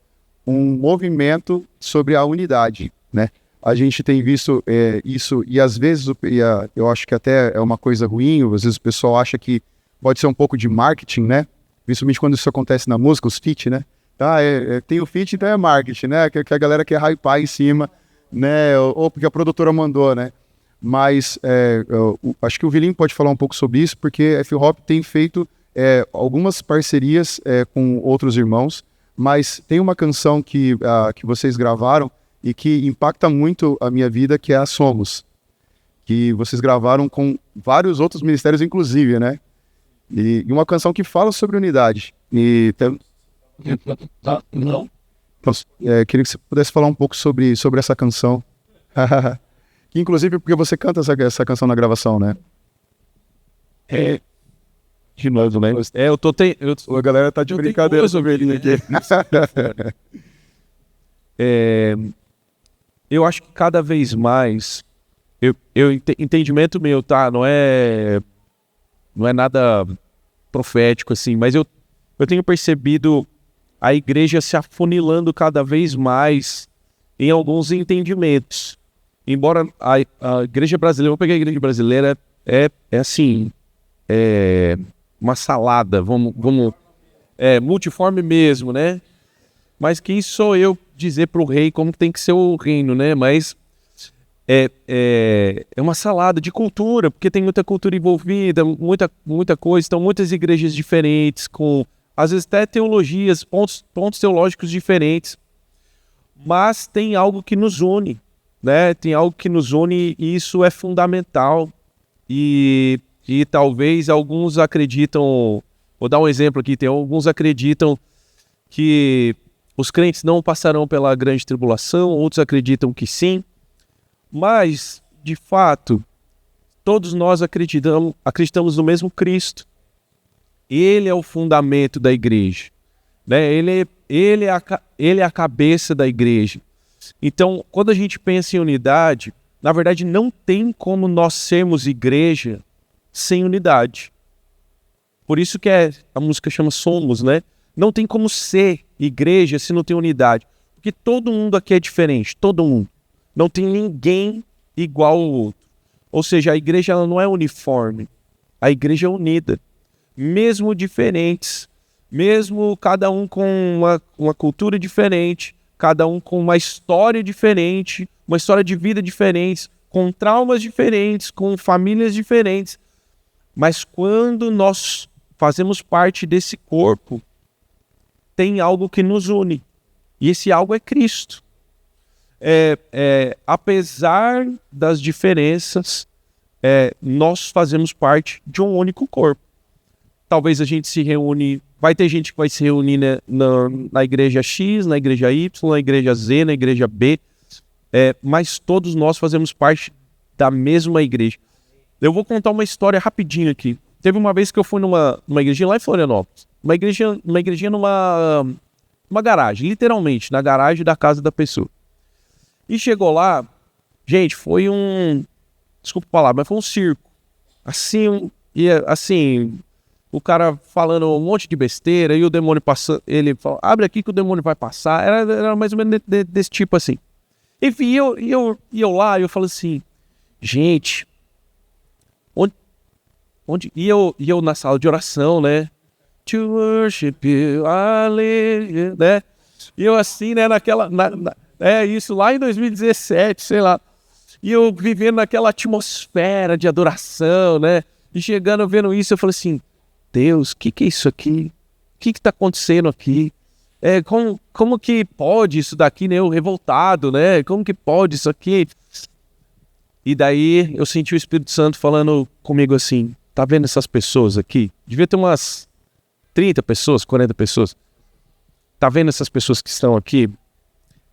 um movimento sobre a unidade, né? A gente tem visto isso, e às vezes, eu acho que até é uma coisa ruim, às vezes o pessoal acha que pode ser um pouco de marketing, né? Principalmente quando isso acontece na música, os feat, né? Tá, tem o feat, então é marketing, né? Que a galera quer hypar em cima, né? Ou porque a produtora mandou, né? Mas acho que o Vilim pode falar um pouco sobre isso, porque a F-Hop tem feito algumas parcerias com outros irmãos, mas tem uma canção que vocês gravaram e que impacta muito a minha vida, que é a Somos, que vocês gravaram com vários outros ministérios, inclusive, né? E uma canção que fala sobre unidade. E não. Queria que você pudesse falar um pouco sobre essa canção. Que, inclusive, porque você canta essa canção na gravação, né? De novo, né? A galera tá de brincadeira sobre ele aqui. Eu acho que cada vez mais, entendimento meu, tá? Não é nada profético, assim, mas eu tenho percebido a igreja se afunilando cada vez mais em alguns entendimentos. Embora a igreja brasileira, vou pegar a igreja brasileira, assim, uma salada, vamos multiforme mesmo, né? Mas quem sou eu dizer para o rei como tem que ser o reino, né? Mas é uma salada de cultura, porque tem muita cultura envolvida, muita coisa, então muitas igrejas diferentes, com às vezes até teologias, pontos teológicos diferentes, mas tem algo que nos une, né? Tem algo que nos une e isso é fundamental. E talvez alguns acreditam, vou dar um exemplo aqui, alguns acreditam que os crentes não passarão pela grande tribulação, outros acreditam que sim, mas, de fato, todos nós acreditamos no mesmo Cristo. Ele é o fundamento da igreja, né? Ele é a cabeça da igreja. Então, quando a gente pensa em unidade, na verdade não tem como nós sermos igreja sem unidade. Por isso que a música chama Somos, né? Não tem como ser igreja se não tem unidade. Porque todo mundo aqui é diferente, todo mundo. Não tem ninguém igual ao outro. Ou seja, a igreja ela não é uniforme. A igreja é unida. Mesmo diferentes, mesmo cada um com uma cultura diferente, cada um com uma história diferente, uma história de vida diferente, com traumas diferentes, com famílias diferentes. Mas quando nós fazemos parte desse corpo, tem algo que nos une. E esse algo é Cristo. Apesar das diferenças, nós fazemos parte de um único corpo. Talvez a gente se reúne, vai ter gente que vai se reunir na igreja X, na igreja Y, na igreja Z, na igreja B, mas todos nós fazemos parte da mesma igreja. Eu vou contar uma história rapidinho aqui. Teve uma vez que eu fui numa igrejinha lá em Florianópolis, uma igrejinha numa garagem, literalmente, na garagem da casa da pessoa. E chegou lá, gente, foi desculpa a palavra, mas foi um circo. Assim, o cara falando um monte de besteira e o demônio passando, ele falou, abre aqui que o demônio vai passar. Era mais ou menos desse tipo assim. Enfim, eu lá, eu falo assim, gente, onde? E eu na sala de oração, né? To worship you, hallelujah, né? E eu assim, né, isso lá em 2017, sei lá. E eu vivendo naquela atmosfera de adoração, né? E chegando, vendo isso, eu falei assim, Deus, o que é isso aqui? O que está acontecendo aqui? Como que pode isso daqui, né? Eu revoltado, né? Como que pode isso aqui? E daí eu senti o Espírito Santo falando comigo assim, tá vendo essas pessoas aqui? Devia ter umas 30 pessoas, 40 pessoas. Tá vendo essas pessoas que estão aqui?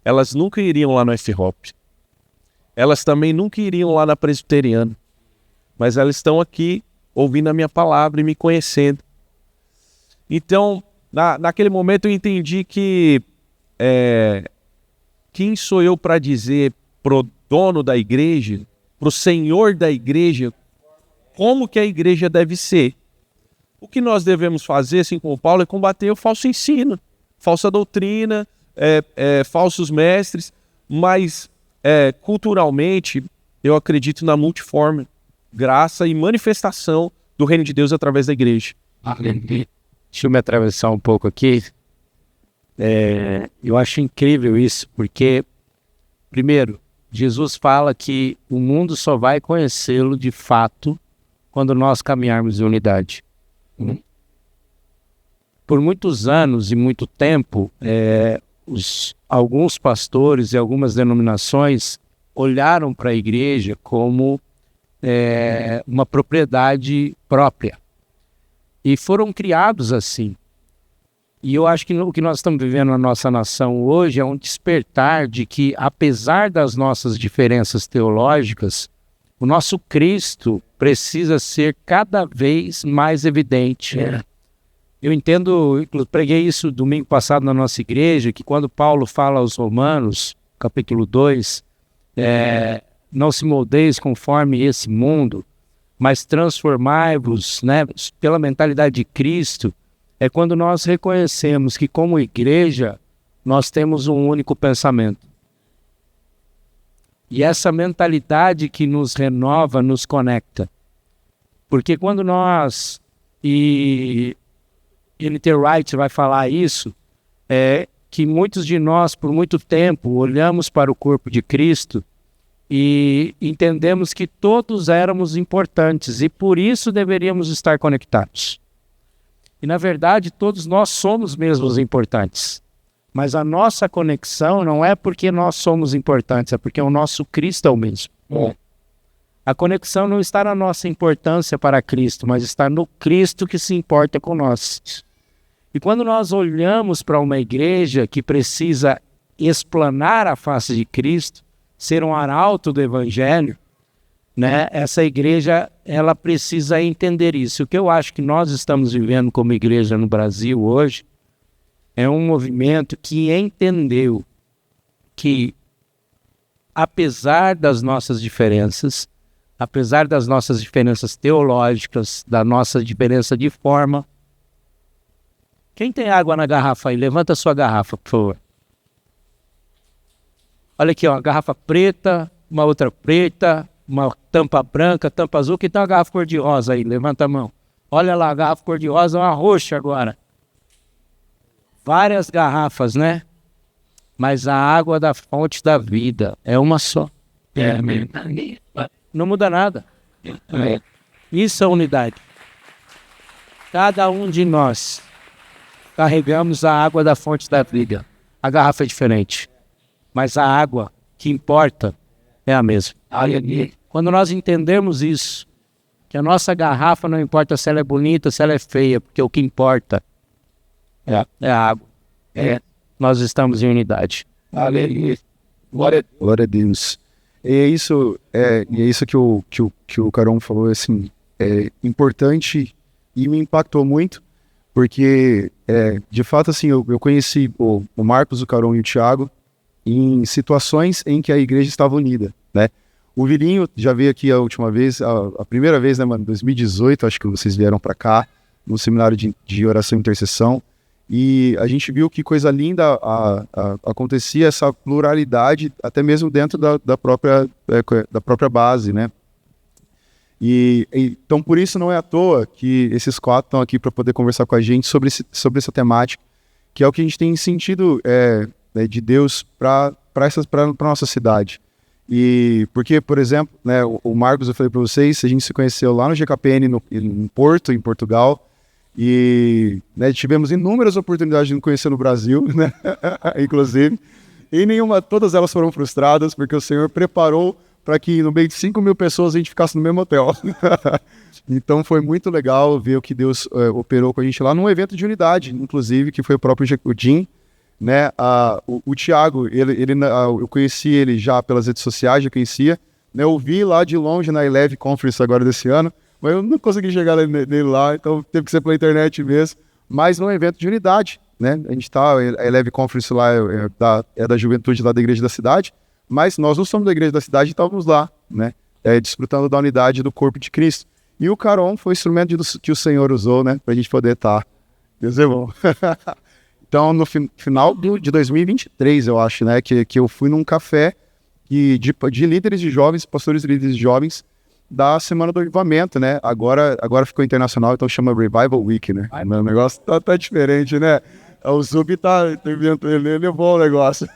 Elas nunca iriam lá no F-Hop. Elas também nunca iriam lá na Presbiteriana. Mas elas estão aqui ouvindo a minha palavra e me conhecendo. Então, naquele momento eu entendi que quem sou eu para dizer pro dono da igreja, pro senhor da igreja, como que a igreja deve ser. O que nós devemos fazer, assim como Paulo, é combater o falso ensino, falsa doutrina, falsos mestres, mas culturalmente eu acredito na multiforme, graça e manifestação do reino de Deus através da igreja. Deixa eu me atravessar um pouco aqui. Eu acho incrível isso, porque, primeiro, Jesus fala que o mundo só vai conhecê-lo de fato quando nós caminharmos em unidade. Por muitos anos e muito tempo, alguns pastores e algumas denominações olharam para a igreja como uma propriedade própria. E foram criados assim. E eu acho que o que nós estamos vivendo na nossa nação hoje é um despertar de que, apesar das nossas diferenças teológicas, o nosso Cristo precisa ser cada vez mais evidente. Eu entendo, preguei isso domingo passado na nossa igreja, que quando Paulo fala aos Romanos, capítulo 2, não se moldeis conforme esse mundo, mas transformai-vos, né, pela mentalidade de Cristo. É quando nós reconhecemos que, como igreja, nós temos um único pensamento. E essa mentalidade que nos renova, nos conecta. Porque quando nós, e N.T. Wright vai falar isso, que muitos de nós, por muito tempo, olhamos para o corpo de Cristo e entendemos que todos éramos importantes e por isso deveríamos estar conectados. E, na verdade, todos nós somos mesmos importantes. Mas a nossa conexão não é porque nós somos importantes, é porque o nosso Cristo é o mesmo. A conexão não está na nossa importância para Cristo, mas está no Cristo que se importa com nós. E quando nós olhamos para uma igreja que precisa explanar a face de Cristo, ser um arauto do Evangelho, né? Essa igreja, ela precisa entender isso. O que eu acho que nós estamos vivendo como igreja no Brasil hoje é um movimento que entendeu que, apesar das nossas diferenças teológicas, da nossa diferença de forma... Quem tem água na garrafa aí? Levanta a sua garrafa, por favor. Olha aqui, ó, uma garrafa preta, uma outra preta, uma tampa branca, tampa azul. Que tal a garrafa cor-de-rosa aí? Levanta a mão. Olha lá, a garrafa cor-de-rosa é uma roxa agora. Várias garrafas, né? Mas a água da fonte da vida é uma só. Não muda nada. Isso é unidade. Cada um de nós carregamos a água da fonte da vida. A garrafa é diferente, mas a água que importa é a mesma. Quando nós entendemos isso, que a nossa garrafa não importa se ela é bonita, se ela é feia, porque o que importa é a água. Nós estamos em unidade. Glória a Deus. E é isso que o Caron falou, assim, é importante e me impactou muito, porque, de fato, assim, eu conheci o Marcos, o Caron e o Thiago em situações em que a igreja estava unida, né? O Vilinho já veio aqui a última vez, a primeira vez, né, mano, 2018, acho que vocês vieram para cá, no seminário de oração e intercessão, e a gente viu que coisa linda acontecia, essa pluralidade, até mesmo dentro da própria base, né? Então, por isso não é à toa que esses quatro estão aqui para poder conversar com a gente sobre essa temática, que é o que a gente tem sentido de Deus para a nossa cidade. E porque, por exemplo, né, o Marcos, eu falei para vocês, a gente se conheceu lá no GKPN, em Porto, em Portugal, e, né, tivemos inúmeras oportunidades de nos conhecer no Brasil, né, inclusive, e todas elas foram frustradas, porque o Senhor preparou para que no meio de 5.000 pessoas a gente ficasse no mesmo hotel. Então foi muito legal ver o que Deus operou com a gente lá num evento de unidade, inclusive, que foi o próprio Jim, né? O Thiago, eu conheci ele já pelas redes sociais, já conhecia, né? Eu vi lá de longe na Eleve Conference agora desse ano, mas eu não consegui chegar nele lá, então teve que ser pela internet mesmo, mas num evento de unidade, né? A gente a Eleve Conference lá é da juventude lá da igreja da cidade, mas nós não somos da igreja da cidade e estávamos lá, né? Desfrutando da unidade do corpo de Cristo. E o Caron foi o instrumento que o Senhor usou, né? Para a gente poder estar. Deus é bom. Então, no final de 2023, eu acho, né? Que eu fui num café de líderes de jovens, pastores líderes de jovens, da Semana do Avivamento, né? Agora ficou internacional, então chama Revival Week, né? O negócio tá diferente, né? O Zub ele levou o negócio.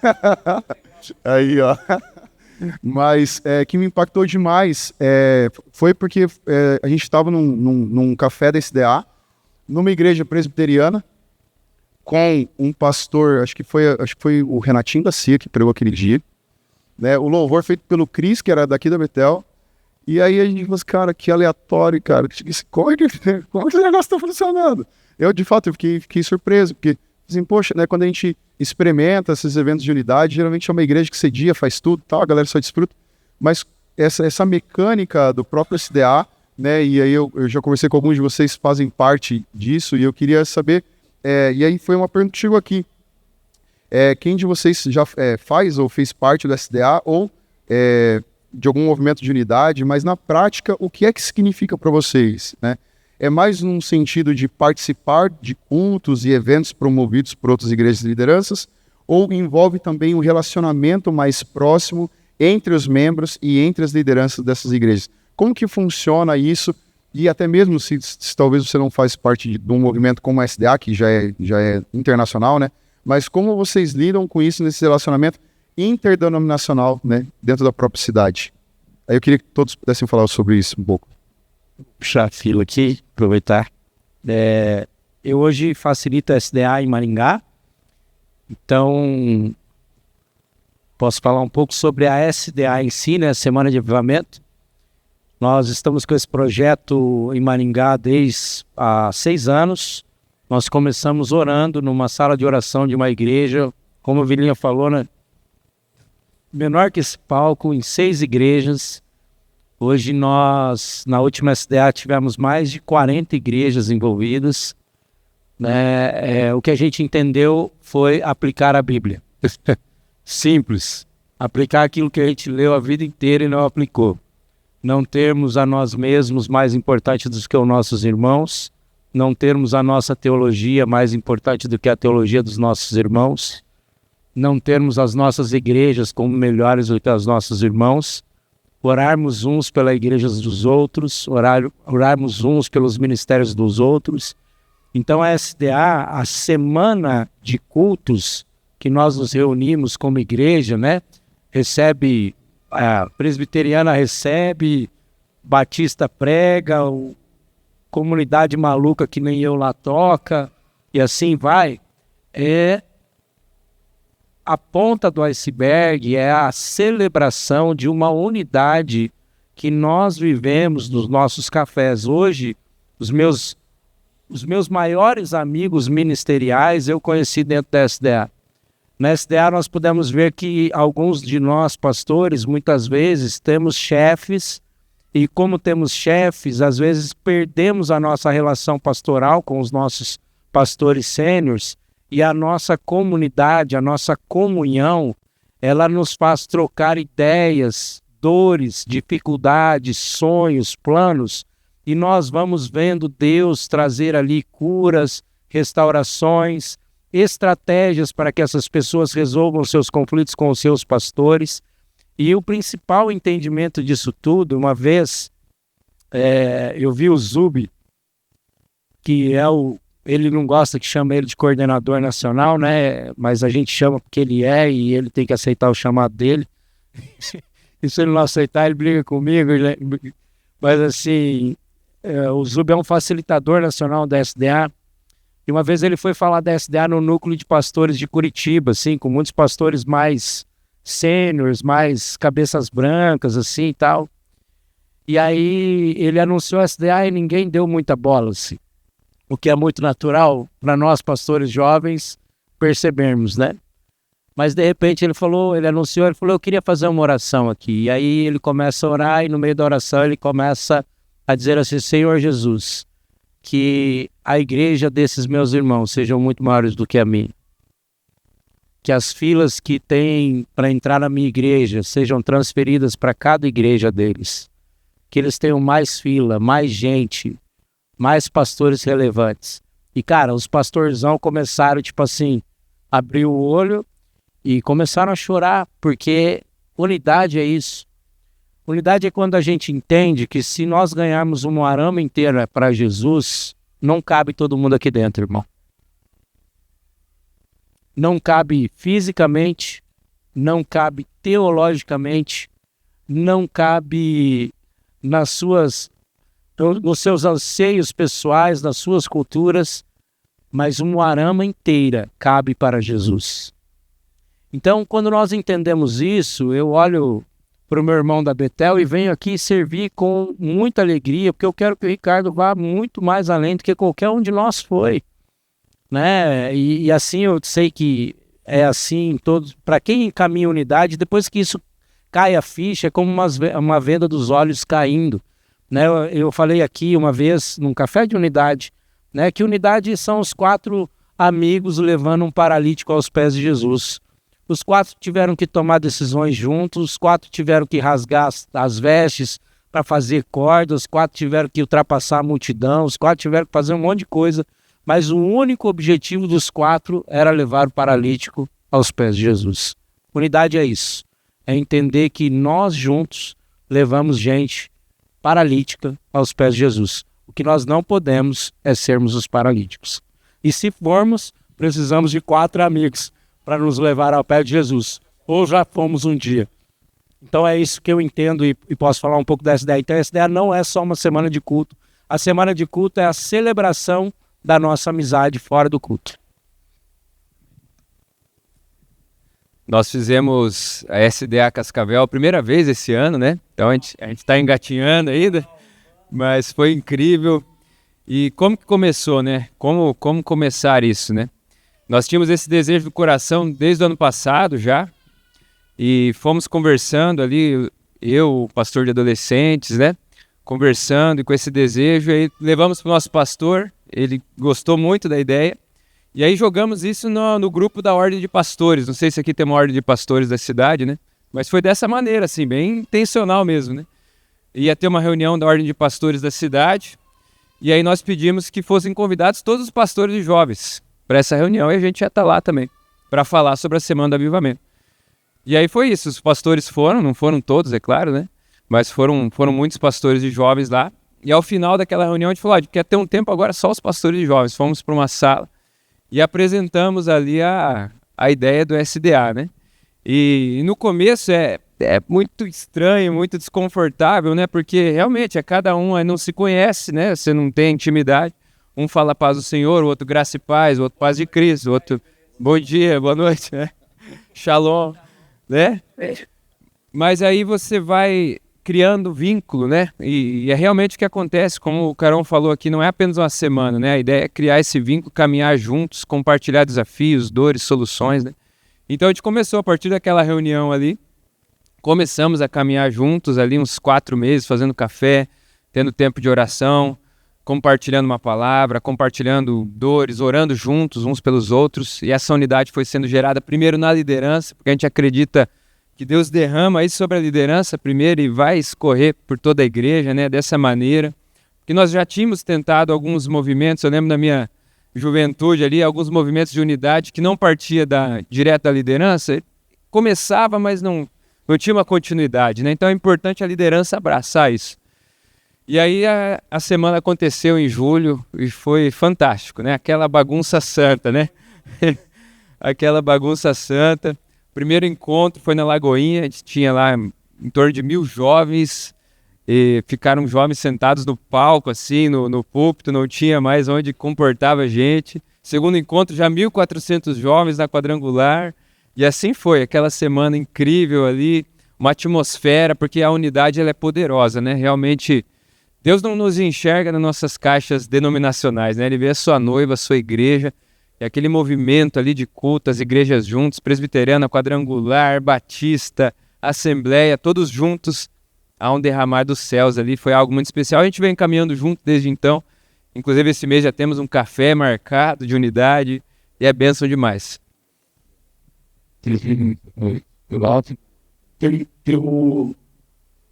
Aí, ó. Mas que me impactou demais foi porque a gente estava num café da SDA, numa igreja presbiteriana, com um pastor, acho que foi o Renatinho da Cia que pregou aquele dia, né? O louvor feito pelo Cris, que era daqui da Betel. E aí a gente falou assim, cara, que aleatório, cara. Como é que esse negócio tá funcionando? Eu, de fato, eu fiquei surpreso, porque, assim, poxa, né, quando a gente experimenta esses eventos de unidade, geralmente é uma igreja que cedia, faz tudo, tal, a galera só desfruta. Mas essa mecânica do próprio SDA, né, e aí eu já conversei com alguns de vocês que fazem parte disso, e eu queria saber, e aí foi uma pergunta que chegou aqui. Quem de vocês já faz ou fez parte do SDA, ou de algum movimento de unidade, mas na prática, o que é que significa para vocês, né? É mais num sentido de participar de cultos e eventos promovidos por outras igrejas e lideranças, ou envolve também um relacionamento mais próximo entre os membros e entre as lideranças dessas igrejas? Como que funciona isso? E até mesmo se talvez você não faz parte de um movimento como a SDA, que já é internacional, né? Mas como vocês lidam com isso nesse relacionamento interdenominacional, né, dentro da própria cidade? Aí eu queria que todos pudessem falar sobre isso um pouco. Puxar a fila aqui, aproveitar. Eu hoje facilito a SDA em Maringá, então posso falar um pouco sobre a SDA em si, né, Semana de Avivamento. Nós estamos com esse projeto em Maringá desde há 6 anos. Nós começamos orando numa sala de oração de uma igreja, como o Vilinha falou, né? Menor que esse palco, em 6 igrejas. Hoje nós, na última SDA, tivemos mais de 40 igrejas envolvidas, né? O que a gente entendeu foi aplicar a Bíblia. Simples. Aplicar aquilo que a gente leu a vida inteira e não aplicou. Não termos a nós mesmos mais importante do que os nossos irmãos. Não termos a nossa teologia mais importante do que a teologia dos nossos irmãos. Não termos as nossas igrejas como melhores do que os nossos irmãos, orarmos uns pela igreja dos outros, orarmos uns pelos ministérios dos outros. Então a SDA, a semana de cultos que nós nos reunimos como igreja, né, recebe, a presbiteriana recebe, batista prega, comunidade maluca que nem eu lá toca, e assim vai, a ponta do iceberg, é a celebração de uma unidade que nós vivemos nos nossos cafés. Hoje, os meus maiores amigos ministeriais eu conheci dentro da SDA. Na SDA nós podemos ver que alguns de nós, pastores, muitas vezes temos chefes, e como temos chefes, às vezes perdemos a nossa relação pastoral com os nossos pastores sêniores. E a nossa comunidade, a nossa comunhão, ela nos faz trocar ideias, dores, dificuldades, sonhos, planos, e nós vamos vendo Deus trazer ali curas, restaurações, estratégias para que essas pessoas resolvam seus conflitos com os seus pastores. E o principal entendimento disso tudo, uma vez eu vi o Zub, que ele não gosta que chame ele de coordenador nacional, né? Mas a gente chama porque ele é e ele tem que aceitar o chamado dele. E se ele não aceitar, ele briga comigo. Mas assim, o Zub é um facilitador nacional da SDA. E uma vez ele foi falar da SDA no núcleo de pastores de Curitiba, assim, com muitos pastores mais sêniores, mais cabeças brancas, assim e tal. E aí ele anunciou a SDA e ninguém deu muita bola, assim. O que é muito natural para nós, pastores jovens, percebermos, né? Mas de repente ele falou, eu queria fazer uma oração aqui. E aí ele começa a orar e no meio da oração ele começa a dizer assim: Senhor Jesus, que a igreja desses meus irmãos sejam muito maiores do que a minha. Que as filas que tem para entrar na minha igreja sejam transferidas para cada igreja deles. Que eles tenham mais fila, mais gente, mais pastores relevantes. E, cara, os pastorzão começaram, tipo assim, abrir o olho e começaram a chorar, porque unidade é isso. Unidade é quando a gente entende que se nós ganharmos uma arama inteira para Jesus, não cabe todo mundo aqui dentro, irmão. Não cabe fisicamente, não cabe teologicamente, não cabe nos seus anseios pessoais, nas suas culturas, mas uma arama inteira cabe para Jesus. Então, quando nós entendemos isso, eu olho para o meu irmão da Betel e venho aqui servir com muita alegria, porque eu quero que o Ricardo vá muito mais além do que qualquer um de nós foi, né? E assim eu sei que é assim todos. Para quem caminha unidade, depois que isso cai a ficha, é como uma venda dos olhos caindo, né? Eu falei aqui uma vez num café de unidade, né? Que unidade são os 4 amigos levando um paralítico aos pés de Jesus. Os 4 tiveram que tomar decisões juntos, os 4 tiveram que rasgar as vestes para fazer corda, os 4 tiveram que ultrapassar a multidão, os 4 tiveram que fazer um monte de coisa, mas o único objetivo dos 4 era levar o paralítico aos pés de Jesus. Unidade é isso, é entender que nós juntos levamos gente paralítica aos pés de Jesus. O que nós não podemos é sermos os paralíticos. E se formos, precisamos de 4 amigos para nos levar ao pé de Jesus. Ou já fomos um dia. Então é isso que eu entendo e posso falar um pouco dessa ideia. Então essa ideia não é só uma semana de culto. A semana de culto é a celebração da nossa amizade fora do culto. Nós fizemos a SDA Cascavel a primeira vez esse ano, né? Então a gente está engatinhando ainda, mas foi incrível. E como que começou, né? Como começar isso, né? Nós tínhamos esse desejo do coração desde o ano passado já, e fomos conversando ali, eu, o pastor de adolescentes, né? Conversando e com esse desejo, aí levamos para o nosso pastor, ele gostou muito da ideia, e aí jogamos isso no grupo da Ordem de Pastores. Não sei se aqui tem uma Ordem de Pastores da cidade, né? Mas foi dessa maneira, assim, bem intencional mesmo, né? Ia ter uma reunião da Ordem de Pastores da cidade, e aí nós pedimos que fossem convidados todos os pastores de jovens para essa reunião, e a gente ia estar lá também, para falar sobre a Semana do Avivamento. E aí foi isso, os pastores foram, não foram todos, é claro, né? Mas foram muitos pastores de jovens lá, e ao final daquela reunião a gente falou, quer ter um tempo agora só os pastores de jovens. Fomos para uma sala e apresentamos ali a ideia do SDA, né? E no começo é muito estranho, muito desconfortável, né? Porque realmente cada um não se conhece, né? Você não tem intimidade. Um fala paz do Senhor, o outro graça e paz, o outro paz de Cristo, o outro bom dia, boa noite, né? Shalom, né? Mas aí você vai criando vínculo, né? E é realmente o que acontece, como o Carol falou aqui, não é apenas uma semana, né? A ideia é criar esse vínculo, caminhar juntos, compartilhar desafios, dores, soluções, né? Então a gente começou a partir daquela reunião ali, começamos a caminhar juntos ali uns 4 meses, fazendo café, tendo tempo de oração, compartilhando uma palavra, compartilhando dores, orando juntos uns pelos outros, e essa unidade foi sendo gerada primeiro na liderança, porque a gente acredita que Deus derrama isso sobre a liderança primeiro e vai escorrer por toda a igreja, né, dessa maneira, que nós já tínhamos tentado alguns movimentos, eu lembro da minha juventude ali, alguns movimentos de unidade que não partia direto da liderança, começava, mas não tinha uma continuidade, né, então é importante a liderança abraçar isso. E aí a semana aconteceu em julho e foi fantástico, né? Aquela bagunça santa, né? Aquela bagunça santa. Primeiro encontro foi na Lagoinha, a gente tinha lá em torno de 1.000 jovens, e ficaram jovens sentados no palco, assim, no púlpito, não tinha mais onde comportava a gente. Segundo encontro, já 1.400 jovens na quadrangular, e assim foi, aquela semana incrível ali, uma atmosfera, porque a unidade ela é poderosa, né? Realmente, Deus não nos enxerga nas nossas caixas denominacionais, né? Ele vê a sua noiva, a sua igreja, e aquele movimento ali de culto, as igrejas juntos, presbiteriana, quadrangular, batista, assembleia, todos juntos, há um derramar dos céus ali, foi algo muito especial. A gente vem caminhando junto desde então, inclusive esse mês já temos um café marcado de unidade, e é bênção demais.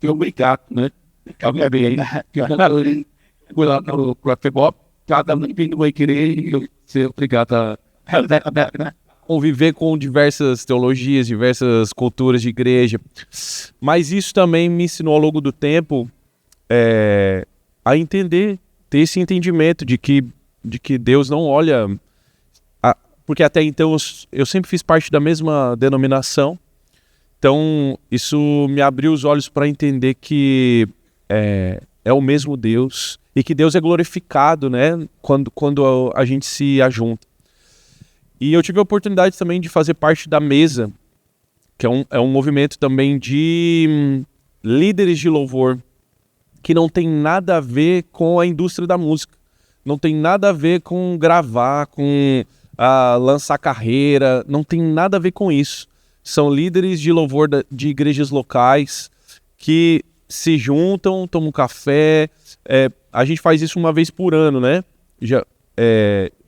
Obrigado, né? Lá no futebol, cada um vindo vai querer ser obrigado a conviver com diversas teologias, diversas culturas de igreja. Mas isso também me ensinou ao longo do tempo a entender, ter esse entendimento de que Deus não olha... Porque até então eu sempre fiz parte da mesma denominação. Então isso me abriu os olhos para entender que é o mesmo Deus e que Deus é glorificado, né, quando a gente se ajunta. E eu tive a oportunidade também de fazer parte da Mesa, que é um movimento também de líderes de louvor, que não tem nada a ver com a indústria da música, não tem nada a ver com gravar, com lançar carreira, não tem nada a ver com isso. São líderes de louvor de igrejas locais que se juntam, tomam café. A gente faz isso uma vez por ano, né?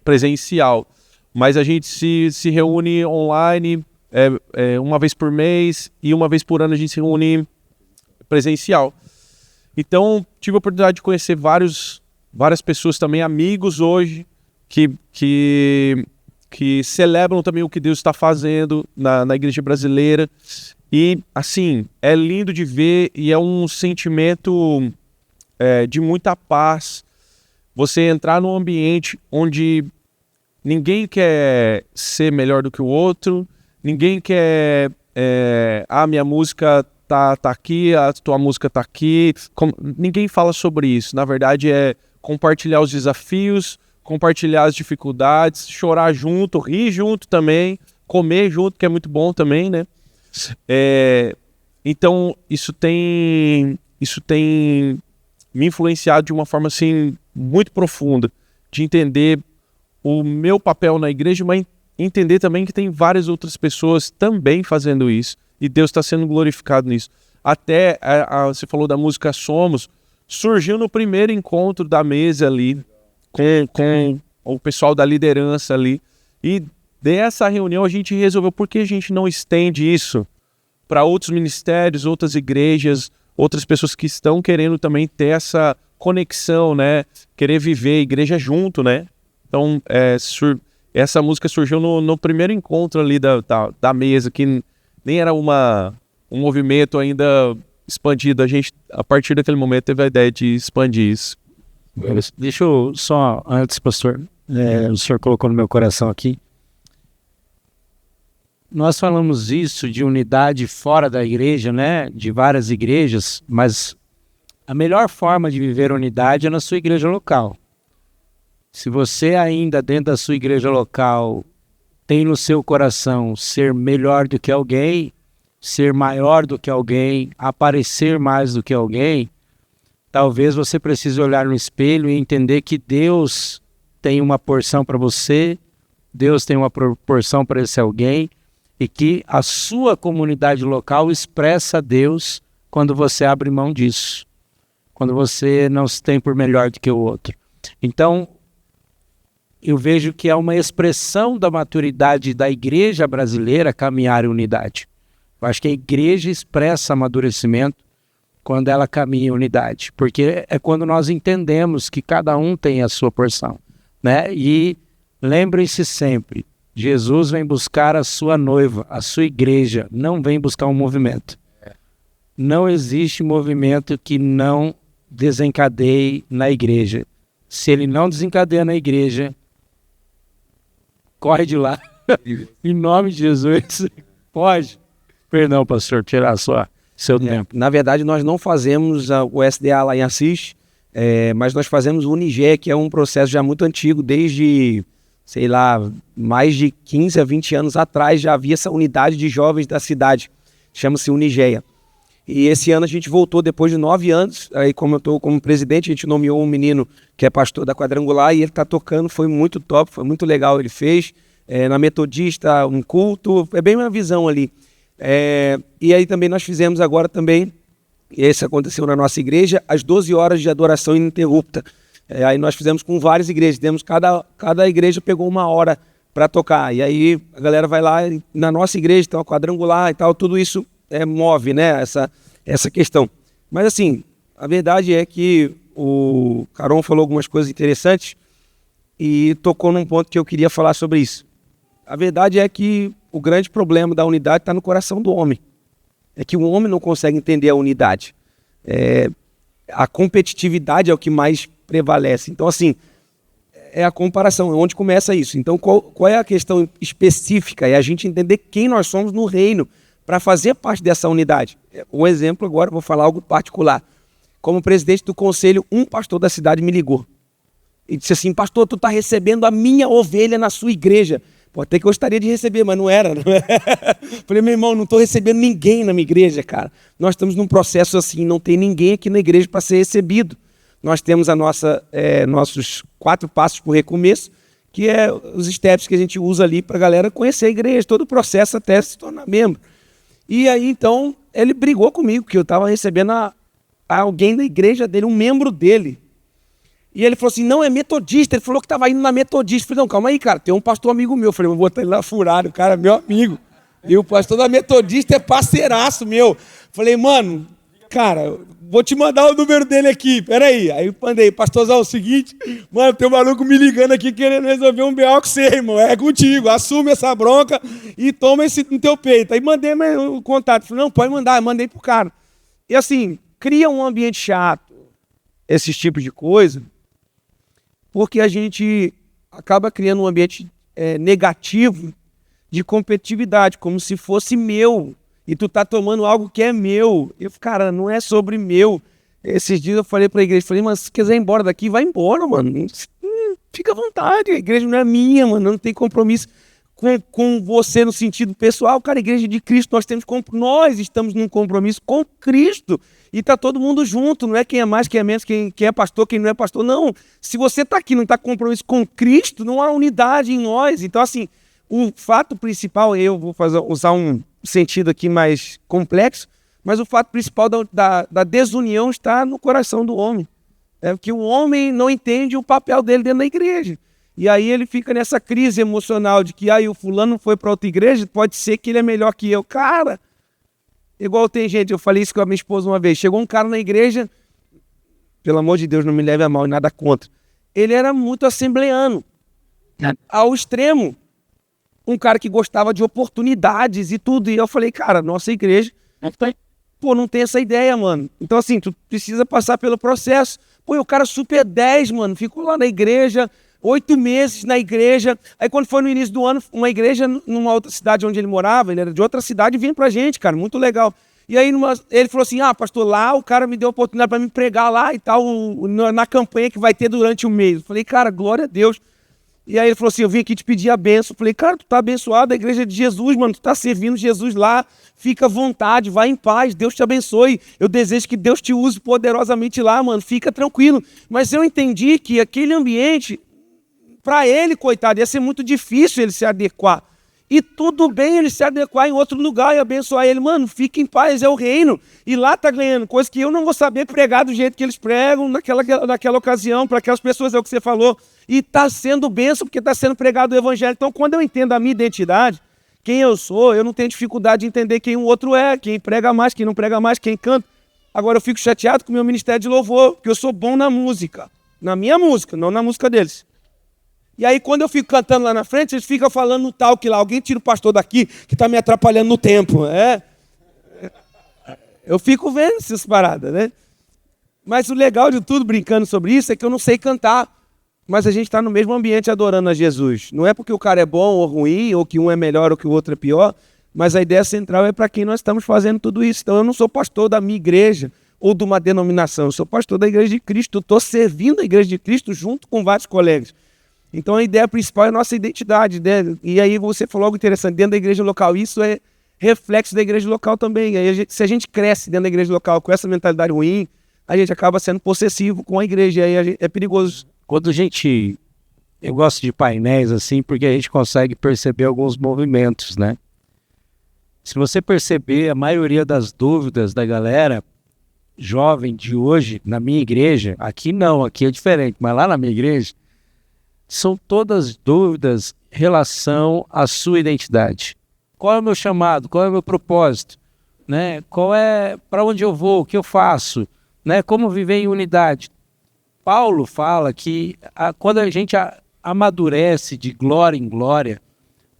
Presencial. Mas a gente se reúne online uma vez por mês e uma vez por ano a gente se reúne presencial. Então, tive a oportunidade de conhecer várias pessoas também, amigos hoje, que celebram também o que Deus está fazendo na igreja brasileira. E, assim, é lindo de ver e é um sentimento de muita paz. Você entrar num ambiente onde ninguém quer ser melhor do que o outro, ninguém quer... minha música tá aqui, a tua música tá aqui. Ninguém fala sobre isso. Na verdade, é compartilhar os desafios, compartilhar as dificuldades, chorar junto, rir junto também, comer junto, que é muito bom também, né? Então, isso tem me influenciado de uma forma, assim, muito profunda, de entender o meu papel na igreja, mas entender também que tem várias outras pessoas também fazendo isso, e Deus está sendo glorificado nisso. Até, você falou da música Somos, surgiu no primeiro encontro da Mesa ali, com o pessoal da liderança ali, e dessa reunião a gente resolveu, por que a gente não estende isso para outros ministérios, outras igrejas, outras pessoas que estão querendo também ter essa conexão, né, querer viver a igreja junto, né? Então, essa música surgiu no primeiro encontro ali da Mesa, que nem era um movimento ainda expandido. A gente, a partir daquele momento, teve a ideia de expandir isso. Deixa eu só, antes, pastor, o senhor colocou no meu coração aqui. Nós falamos isso de unidade fora da igreja, né? De várias igrejas, mas a melhor forma de viver unidade é na sua igreja local. Se você ainda dentro da sua igreja local tem no seu coração ser melhor do que alguém, ser maior do que alguém, aparecer mais do que alguém, talvez você precise olhar no espelho e entender que Deus tem uma porção para você, Deus tem uma porção para esse alguém, e que a sua comunidade local expressa Deus quando você abre mão disso, quando você não se tem por melhor do que o outro. Então, eu vejo que é uma expressão da maturidade da igreja brasileira caminhar em unidade. Eu acho que a igreja expressa amadurecimento quando ela caminha em unidade, porque é quando nós entendemos que cada um tem a sua porção, né? E lembrem-se sempre, Jesus vem buscar a sua noiva, a sua igreja, não vem buscar um movimento. Não existe movimento que não desencadeie na igreja. Se ele não desencadeia na igreja, corre de lá. Em nome de Jesus, pode. Perdão, pastor, tirar seu tempo. Na verdade, nós não fazemos o SDA lá em Assis, mas nós fazemos o Unigé, que é um processo já muito antigo, desde, sei lá, mais de 15 a 20 anos atrás já havia essa unidade de jovens da cidade, chama-se Unigéia. E esse ano a gente voltou depois de 9 anos, aí como eu estou como presidente, a gente nomeou um menino que é pastor da Quadrangular e ele está tocando, foi muito top, foi muito legal, ele fez, na Metodista, um culto, é bem uma visão ali. E aí também nós fizemos agora também, esse aconteceu na nossa igreja, as 12 horas de adoração ininterrupta. Aí nós fizemos com várias igrejas, cada igreja pegou 1 hora para tocar, e aí a galera vai lá, na nossa igreja, então a Quadrangular e tal, tudo isso move, né, essa questão. Mas assim, a verdade é que o Caron falou algumas coisas interessantes e tocou num ponto que eu queria falar sobre isso. A verdade é que o grande problema da unidade está no coração do homem. É que o homem não consegue entender a unidade. A competitividade é o que mais prevalece. Então, assim, é a comparação, é onde começa isso. Então, qual é a questão específica? É a gente entender quem nós somos no reino para fazer parte dessa unidade. Um exemplo agora, vou falar algo particular. Como presidente do conselho, um pastor da cidade me ligou. E disse assim, pastor, tu está recebendo a minha ovelha na sua igreja. Pô, até que eu gostaria de receber, mas não era. Falei, meu irmão, não estou recebendo ninguém na minha igreja, cara. Nós estamos num processo assim, não tem ninguém aqui na igreja para ser recebido. Nós temos nossos 4 passos para o recomeço, que é os steps que a gente usa ali para a galera conhecer a igreja, todo o processo até se tornar membro. E aí, então, ele brigou comigo, que eu estava recebendo alguém da igreja dele, um membro dele. E ele falou assim, não, é metodista. Ele falou que estava indo na metodista. Eu falei, não, calma aí, cara, tem um pastor amigo meu. Eu falei, vou botar ele lá furado, o cara é meu amigo. E o pastor da metodista é parceiraço meu. Falei, mano, cara, vou te mandar o número dele aqui, peraí. Aí eu mandei, pastorzão, é o seguinte, mano, tem um maluco me ligando aqui querendo resolver um B.O. com você, irmão. É contigo, assume essa bronca e toma esse no teu peito. Aí mandei o contato. Falei, não, pode mandar. Mandei pro cara. E assim, cria um ambiente chato, esses tipos de coisa, porque a gente acaba criando um ambiente negativo de competitividade, como se fosse meu, e tu tá tomando algo que é meu. Eu, cara, não é sobre meu. Esses dias eu falei pra igreja, mas se quiser ir embora daqui, vai embora, mano. Fica à vontade, a igreja não é minha, mano, não tem compromisso com você no sentido pessoal. Cara, a igreja de Cristo, nós estamos num compromisso com Cristo. E tá todo mundo junto, não é quem é mais, quem é menos, quem é pastor, quem não é pastor. Não, se você tá aqui e não tá com compromisso com Cristo, não há unidade em nós. Então, assim, o fato principal, eu vou usar um sentido aqui mais complexo, mas o fato principal da desunião está no coração do homem. É que o homem não entende o papel dele dentro da igreja. E aí ele fica nessa crise emocional de que o fulano foi para outra igreja, pode ser que ele é melhor que eu. Cara, igual tem gente, eu falei isso com a minha esposa uma vez, chegou um cara na igreja, pelo amor de Deus, não me leve a mal e nada contra. Ele era muito assembleano, ao extremo. Um cara que gostava de oportunidades e tudo. E eu falei, cara, nossa igreja, não tem essa ideia, mano. Então assim, tu precisa passar pelo processo. Pô, o cara super 10, mano, ficou lá na igreja, 8 meses na igreja. Aí quando foi no início do ano, uma igreja numa outra cidade onde ele morava, ele era de outra cidade, vinha pra gente, cara, muito legal. E aí ele falou assim, pastor, lá o cara me deu a oportunidade para me pregar lá e tal, na campanha que vai ter durante o mês. Eu falei, cara, glória a Deus. E aí ele falou assim, eu vim aqui te pedir a bênção. Eu falei, cara, tu tá abençoado, a igreja de Jesus, mano, tu tá servindo Jesus lá, fica à vontade, vai em paz, Deus te abençoe. Eu desejo que Deus te use poderosamente lá, mano, fica tranquilo. Mas eu entendi que aquele ambiente, para ele, coitado, ia ser muito difícil ele se adequar. E tudo bem ele se adequar em outro lugar e abençoar ele. Mano, fica em paz, é o reino. E lá tá ganhando coisa que eu não vou saber pregar do jeito que eles pregam naquela ocasião, para aquelas pessoas, é o que você falou. E tá sendo bênção porque tá sendo pregado o evangelho. Então, quando eu entendo a minha identidade, quem eu sou, eu não tenho dificuldade de entender quem o outro é, quem prega mais, quem não prega mais, quem canta. Agora, eu fico chateado com o meu ministério de louvor, porque eu sou bom na música. Na minha música, não na música deles. E aí, quando eu fico cantando lá na frente, eles ficam falando no tal que lá, alguém tira o pastor daqui que está me atrapalhando no tempo. Eu fico vendo essas paradas, né? Mas o legal de tudo, brincando sobre isso, é que eu não sei cantar. Mas a gente está no mesmo ambiente adorando a Jesus. Não é porque o cara é bom ou ruim, ou que um é melhor ou que o outro é pior, mas a ideia central é para quem nós estamos fazendo tudo isso. Então eu não sou pastor da minha igreja ou de uma denominação, eu sou pastor da Igreja de Cristo. Eu estou servindo a Igreja de Cristo junto com vários colegas. Então a ideia principal é a nossa identidade, né? E aí você falou algo interessante, dentro da igreja local, isso é reflexo da igreja local também. Aí se a gente cresce dentro da igreja local com essa mentalidade ruim, a gente acaba sendo possessivo com a igreja, e aí é perigoso. Quando eu gosto de painéis assim, porque a gente consegue perceber alguns movimentos, né? Se você perceber, a maioria das dúvidas da galera jovem de hoje, na minha igreja, aqui não, aqui é diferente, mas lá na minha igreja, são todas dúvidas em relação à sua identidade. Qual é o meu chamado? Qual é o meu propósito? Né? Para onde eu vou? O que eu faço? Né? Como viver em unidade? Paulo fala que quando a gente amadurece de glória em glória,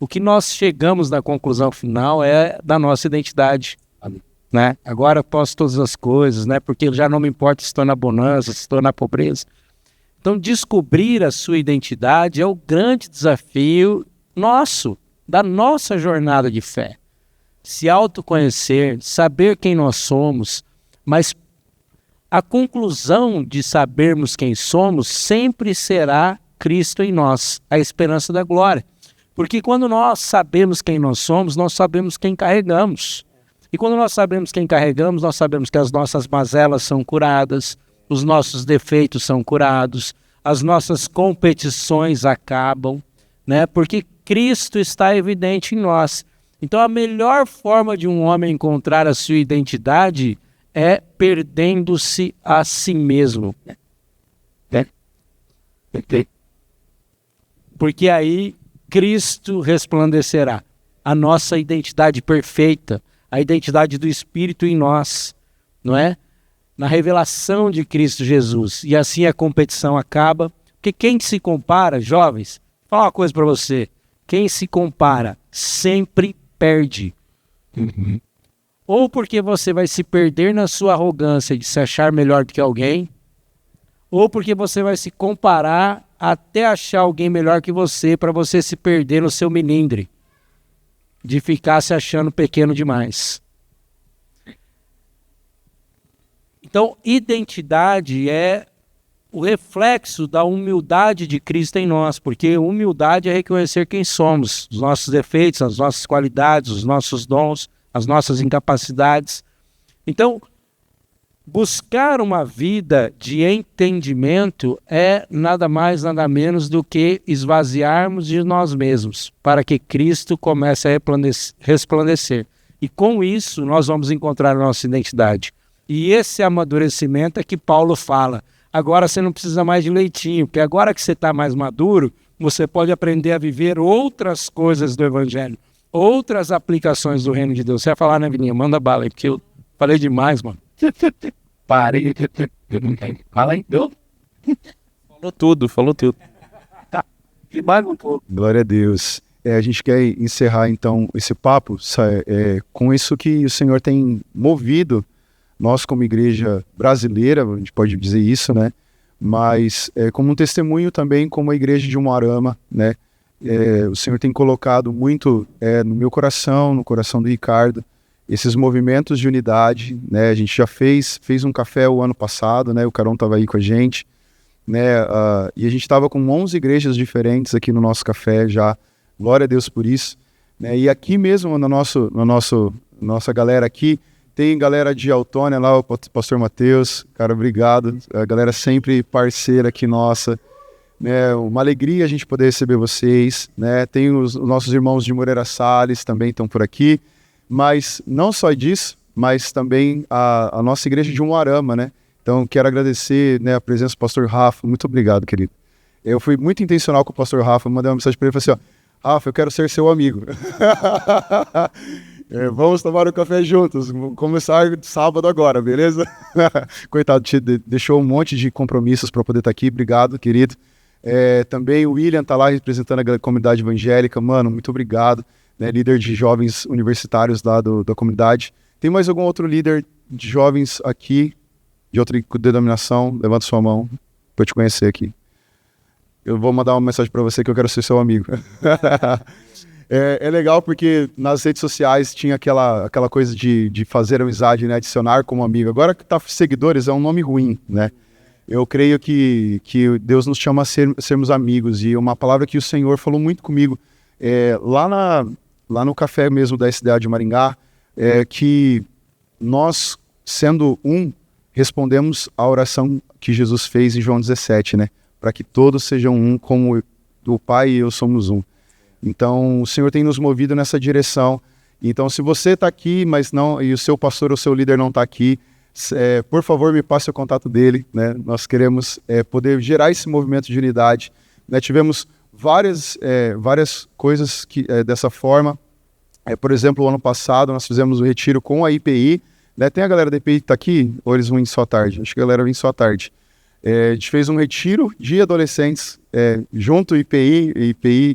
o que nós chegamos na conclusão final é da nossa identidade, né? Agora eu posso todas as coisas, né? Porque já não me importa se estou na bonança, se estou na pobreza. Então, descobrir a sua identidade é o grande desafio nosso, da nossa jornada de fé. Se autoconhecer, saber quem nós somos, mas a conclusão de sabermos quem somos sempre será Cristo em nós, a esperança da glória. Porque quando nós sabemos quem nós somos, nós sabemos quem carregamos. E quando nós sabemos quem carregamos, nós sabemos que as nossas mazelas são curadas, os nossos defeitos são curados, as nossas competições acabam, né? Porque Cristo está evidente em nós. Então a melhor forma de um homem encontrar a sua identidade é perdendo-se a si mesmo. Porque aí Cristo resplandecerá. A nossa identidade perfeita, a identidade do Espírito em nós, não é? Na revelação de Cristo Jesus. E assim a competição acaba. Porque quem se compara, jovens, vou falar uma coisa para você. Quem se compara sempre perde. Ou porque você vai se perder na sua arrogância de se achar melhor do que alguém, ou porque você vai se comparar até achar alguém melhor que você para você se perder no seu melindre, de ficar se achando pequeno demais. Então, identidade é o reflexo da humildade de Cristo em nós, porque humildade é reconhecer quem somos, os nossos defeitos, as nossas qualidades, os nossos dons, as nossas incapacidades. Então, buscar uma vida de entendimento é nada mais, nada menos do que esvaziarmos de nós mesmos, para que Cristo comece a resplandecer. E com isso, nós vamos encontrar a nossa identidade. E esse amadurecimento é que Paulo fala. Agora você não precisa mais de leitinho, porque agora que você está mais maduro, você pode aprender a viver outras coisas do Evangelho, outras aplicações do reino de Deus. Você vai falar, né, Vininha? Manda bala aí, porque eu falei demais, mano. Parei. Fala aí, deu? Falou tudo. Tá. E mais um pouco. Glória a Deus. A gente quer encerrar, então, esse papo com isso que o Senhor tem movido nós como igreja brasileira, a gente pode dizer isso, né? Mas como um testemunho também como a igreja de Umuarama, né? O Senhor tem colocado muito no meu coração, no coração do Ricardo, esses movimentos de unidade, né? A gente já fez um café o ano passado, né? O Carão estava aí com a gente, né? E a gente estava com 11 igrejas diferentes aqui no nosso café já, glória a Deus por isso, né? E aqui mesmo nossa galera aqui, tem galera de Autônia lá, o pastor Mateus, cara, obrigado, a galera sempre parceira aqui nossa, né? Uma alegria a gente poder receber vocês, né? Tem os nossos irmãos de Moreira Salles também estão por aqui, mas não só disso, mas também a nossa igreja de Umuarama, né? Então quero agradecer, né, a presença do pastor Rafa, muito obrigado, querido. Eu fui muito intencional com o pastor Rafa, mandei uma mensagem para ele e falei assim, ó, Rafa, eu quero ser seu amigo. Vamos tomar um café juntos, vamos começar sábado agora, beleza? Coitado, te deixou um monte de compromissos para poder estar aqui, obrigado, querido. Também o William está lá representando a comunidade evangélica, mano, muito obrigado, né, líder de jovens universitários lá da comunidade. Tem mais algum outro líder de jovens aqui, de outra denominação? Levanta sua mão para eu te conhecer aqui. Eu vou mandar uma mensagem para você que eu quero ser seu amigo. É legal porque nas redes sociais tinha aquela coisa de fazer amizade, né? Adicionar como amigo. Agora que tá seguidores é um nome ruim, né? Eu creio que Deus nos chama a sermos amigos. E uma palavra que o Senhor falou muito comigo lá no café mesmo da SDA de Maringá, que nós, sendo um, respondemos à oração que Jesus fez em João 17, né? Para que todos sejam um, como o Pai e eu somos um. Então, o Senhor tem nos movido nessa direção. Então, se você está aqui, mas não, e o seu pastor ou seu líder não está aqui, por favor, me passe o contato dele, né? Nós queremos poder gerar esse movimento de unidade, né? Tivemos várias coisas dessa forma. Por exemplo, o ano passado, nós fizemos um retiro com a IPI, né? Tem a galera da IPI que está aqui, ou eles vão em só tarde? Acho que a galera vem só tarde. A gente fez um retiro de adolescentes, junto IPI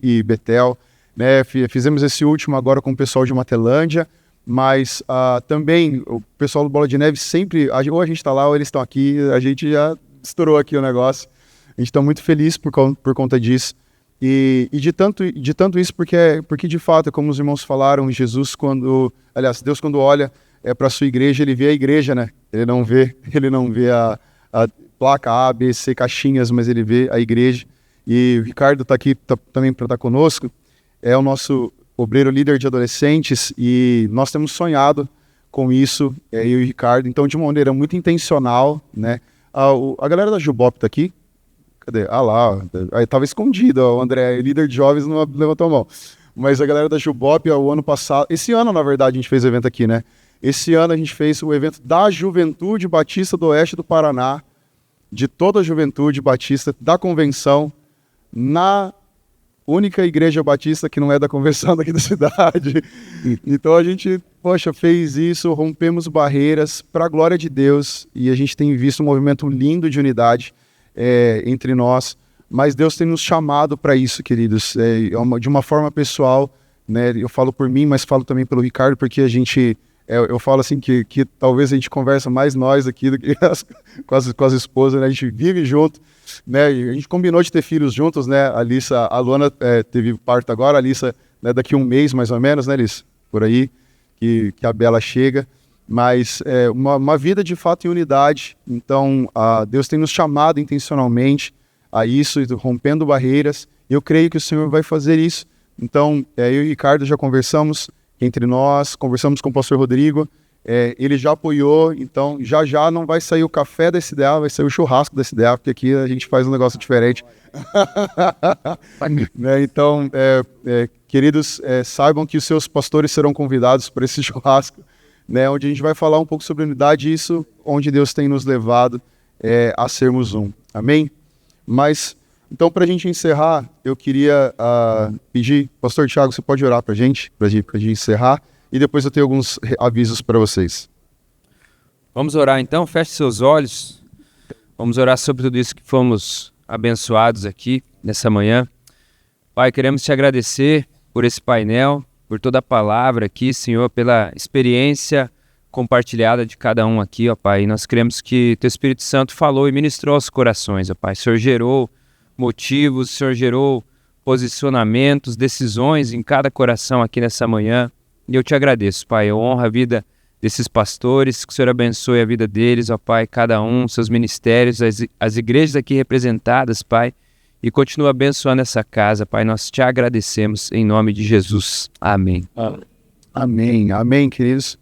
e Betel, né? Fizemos esse último agora com o pessoal de Matelândia, mas também o pessoal do Bola de Neve sempre, ou a gente está lá ou eles estão aqui, a gente já estourou aqui o negócio. A gente está muito feliz por conta disso. E de tanto isso, porque de fato, como os irmãos falaram, Deus quando olha para a sua igreja, ele vê a igreja, né? Ele não vê a placa A, B, C, caixinhas, mas ele vê a igreja. E o Ricardo está aqui também para estar conosco, é o nosso obreiro líder de adolescentes, e nós temos sonhado com isso, eu e o Ricardo, então de uma maneira muito intencional, né? A galera da Jubop está aqui. Cadê? Lá, aí estava escondido, o André, líder de jovens, não levantou a mão. Mas a galera da Jubop, o ano passado, esse ano, na verdade, a gente fez o evento aqui, né? Esse ano a gente fez o evento da Juventude Batista do Oeste do Paraná, de toda a Juventude Batista, da convenção, na única igreja batista que não é da convenção daqui da cidade. Então a gente, fez isso, rompemos barreiras para a glória de Deus, e a gente tem visto um movimento lindo de unidade entre nós, mas Deus tem nos chamado para isso, queridos, de uma forma pessoal, né? Eu falo por mim, mas falo também pelo Ricardo, porque a gente, eu falo assim que talvez a gente conversa mais nós aqui do que com as esposas, né? A gente vive junto, né? E a gente combinou de ter filhos juntos, né? A Luana teve parto agora, a Alissa, né, daqui a um mês mais ou menos, né, Alissa? Por aí, que a Bela chega. Mas uma vida de fato em unidade. Então, Deus tem nos chamado intencionalmente a isso, rompendo barreiras. Eu creio que o Senhor vai fazer isso. Então, eu e o Ricardo já conversamos entre nós, conversamos com o pastor Rodrigo, ele já apoiou, então já não vai sair o café da SDA, vai sair o churrasco da SDA, porque aqui a gente faz um negócio diferente. Né? Então, queridos, saibam que os seus pastores serão convidados para esse churrasco, né, onde a gente vai falar um pouco sobre unidade, isso onde Deus tem nos levado a sermos um. Amém? Mas, então, para a gente encerrar, eu queria pedir, pastor Thiago, você pode orar para a gente encerrar, e depois eu tenho alguns avisos para vocês. Vamos orar então, feche seus olhos, vamos orar sobre tudo isso que fomos abençoados aqui nessa manhã. Pai, queremos te agradecer por esse painel, por toda a palavra aqui, Senhor, pela experiência compartilhada de cada um aqui, ó Pai. E nós queremos que Teu Espírito Santo falou e ministrou aos corações, ó Pai. O Senhor gerou motivos, o Senhor gerou posicionamentos, decisões em cada coração aqui nessa manhã. E eu te agradeço, Pai. Eu honro a vida desses pastores, que o Senhor abençoe a vida deles, ó Pai, cada um, seus ministérios, as igrejas aqui representadas, Pai. E continua abençoando essa casa, Pai. Nós te agradecemos em nome de Jesus. Amém. Amém, queridos.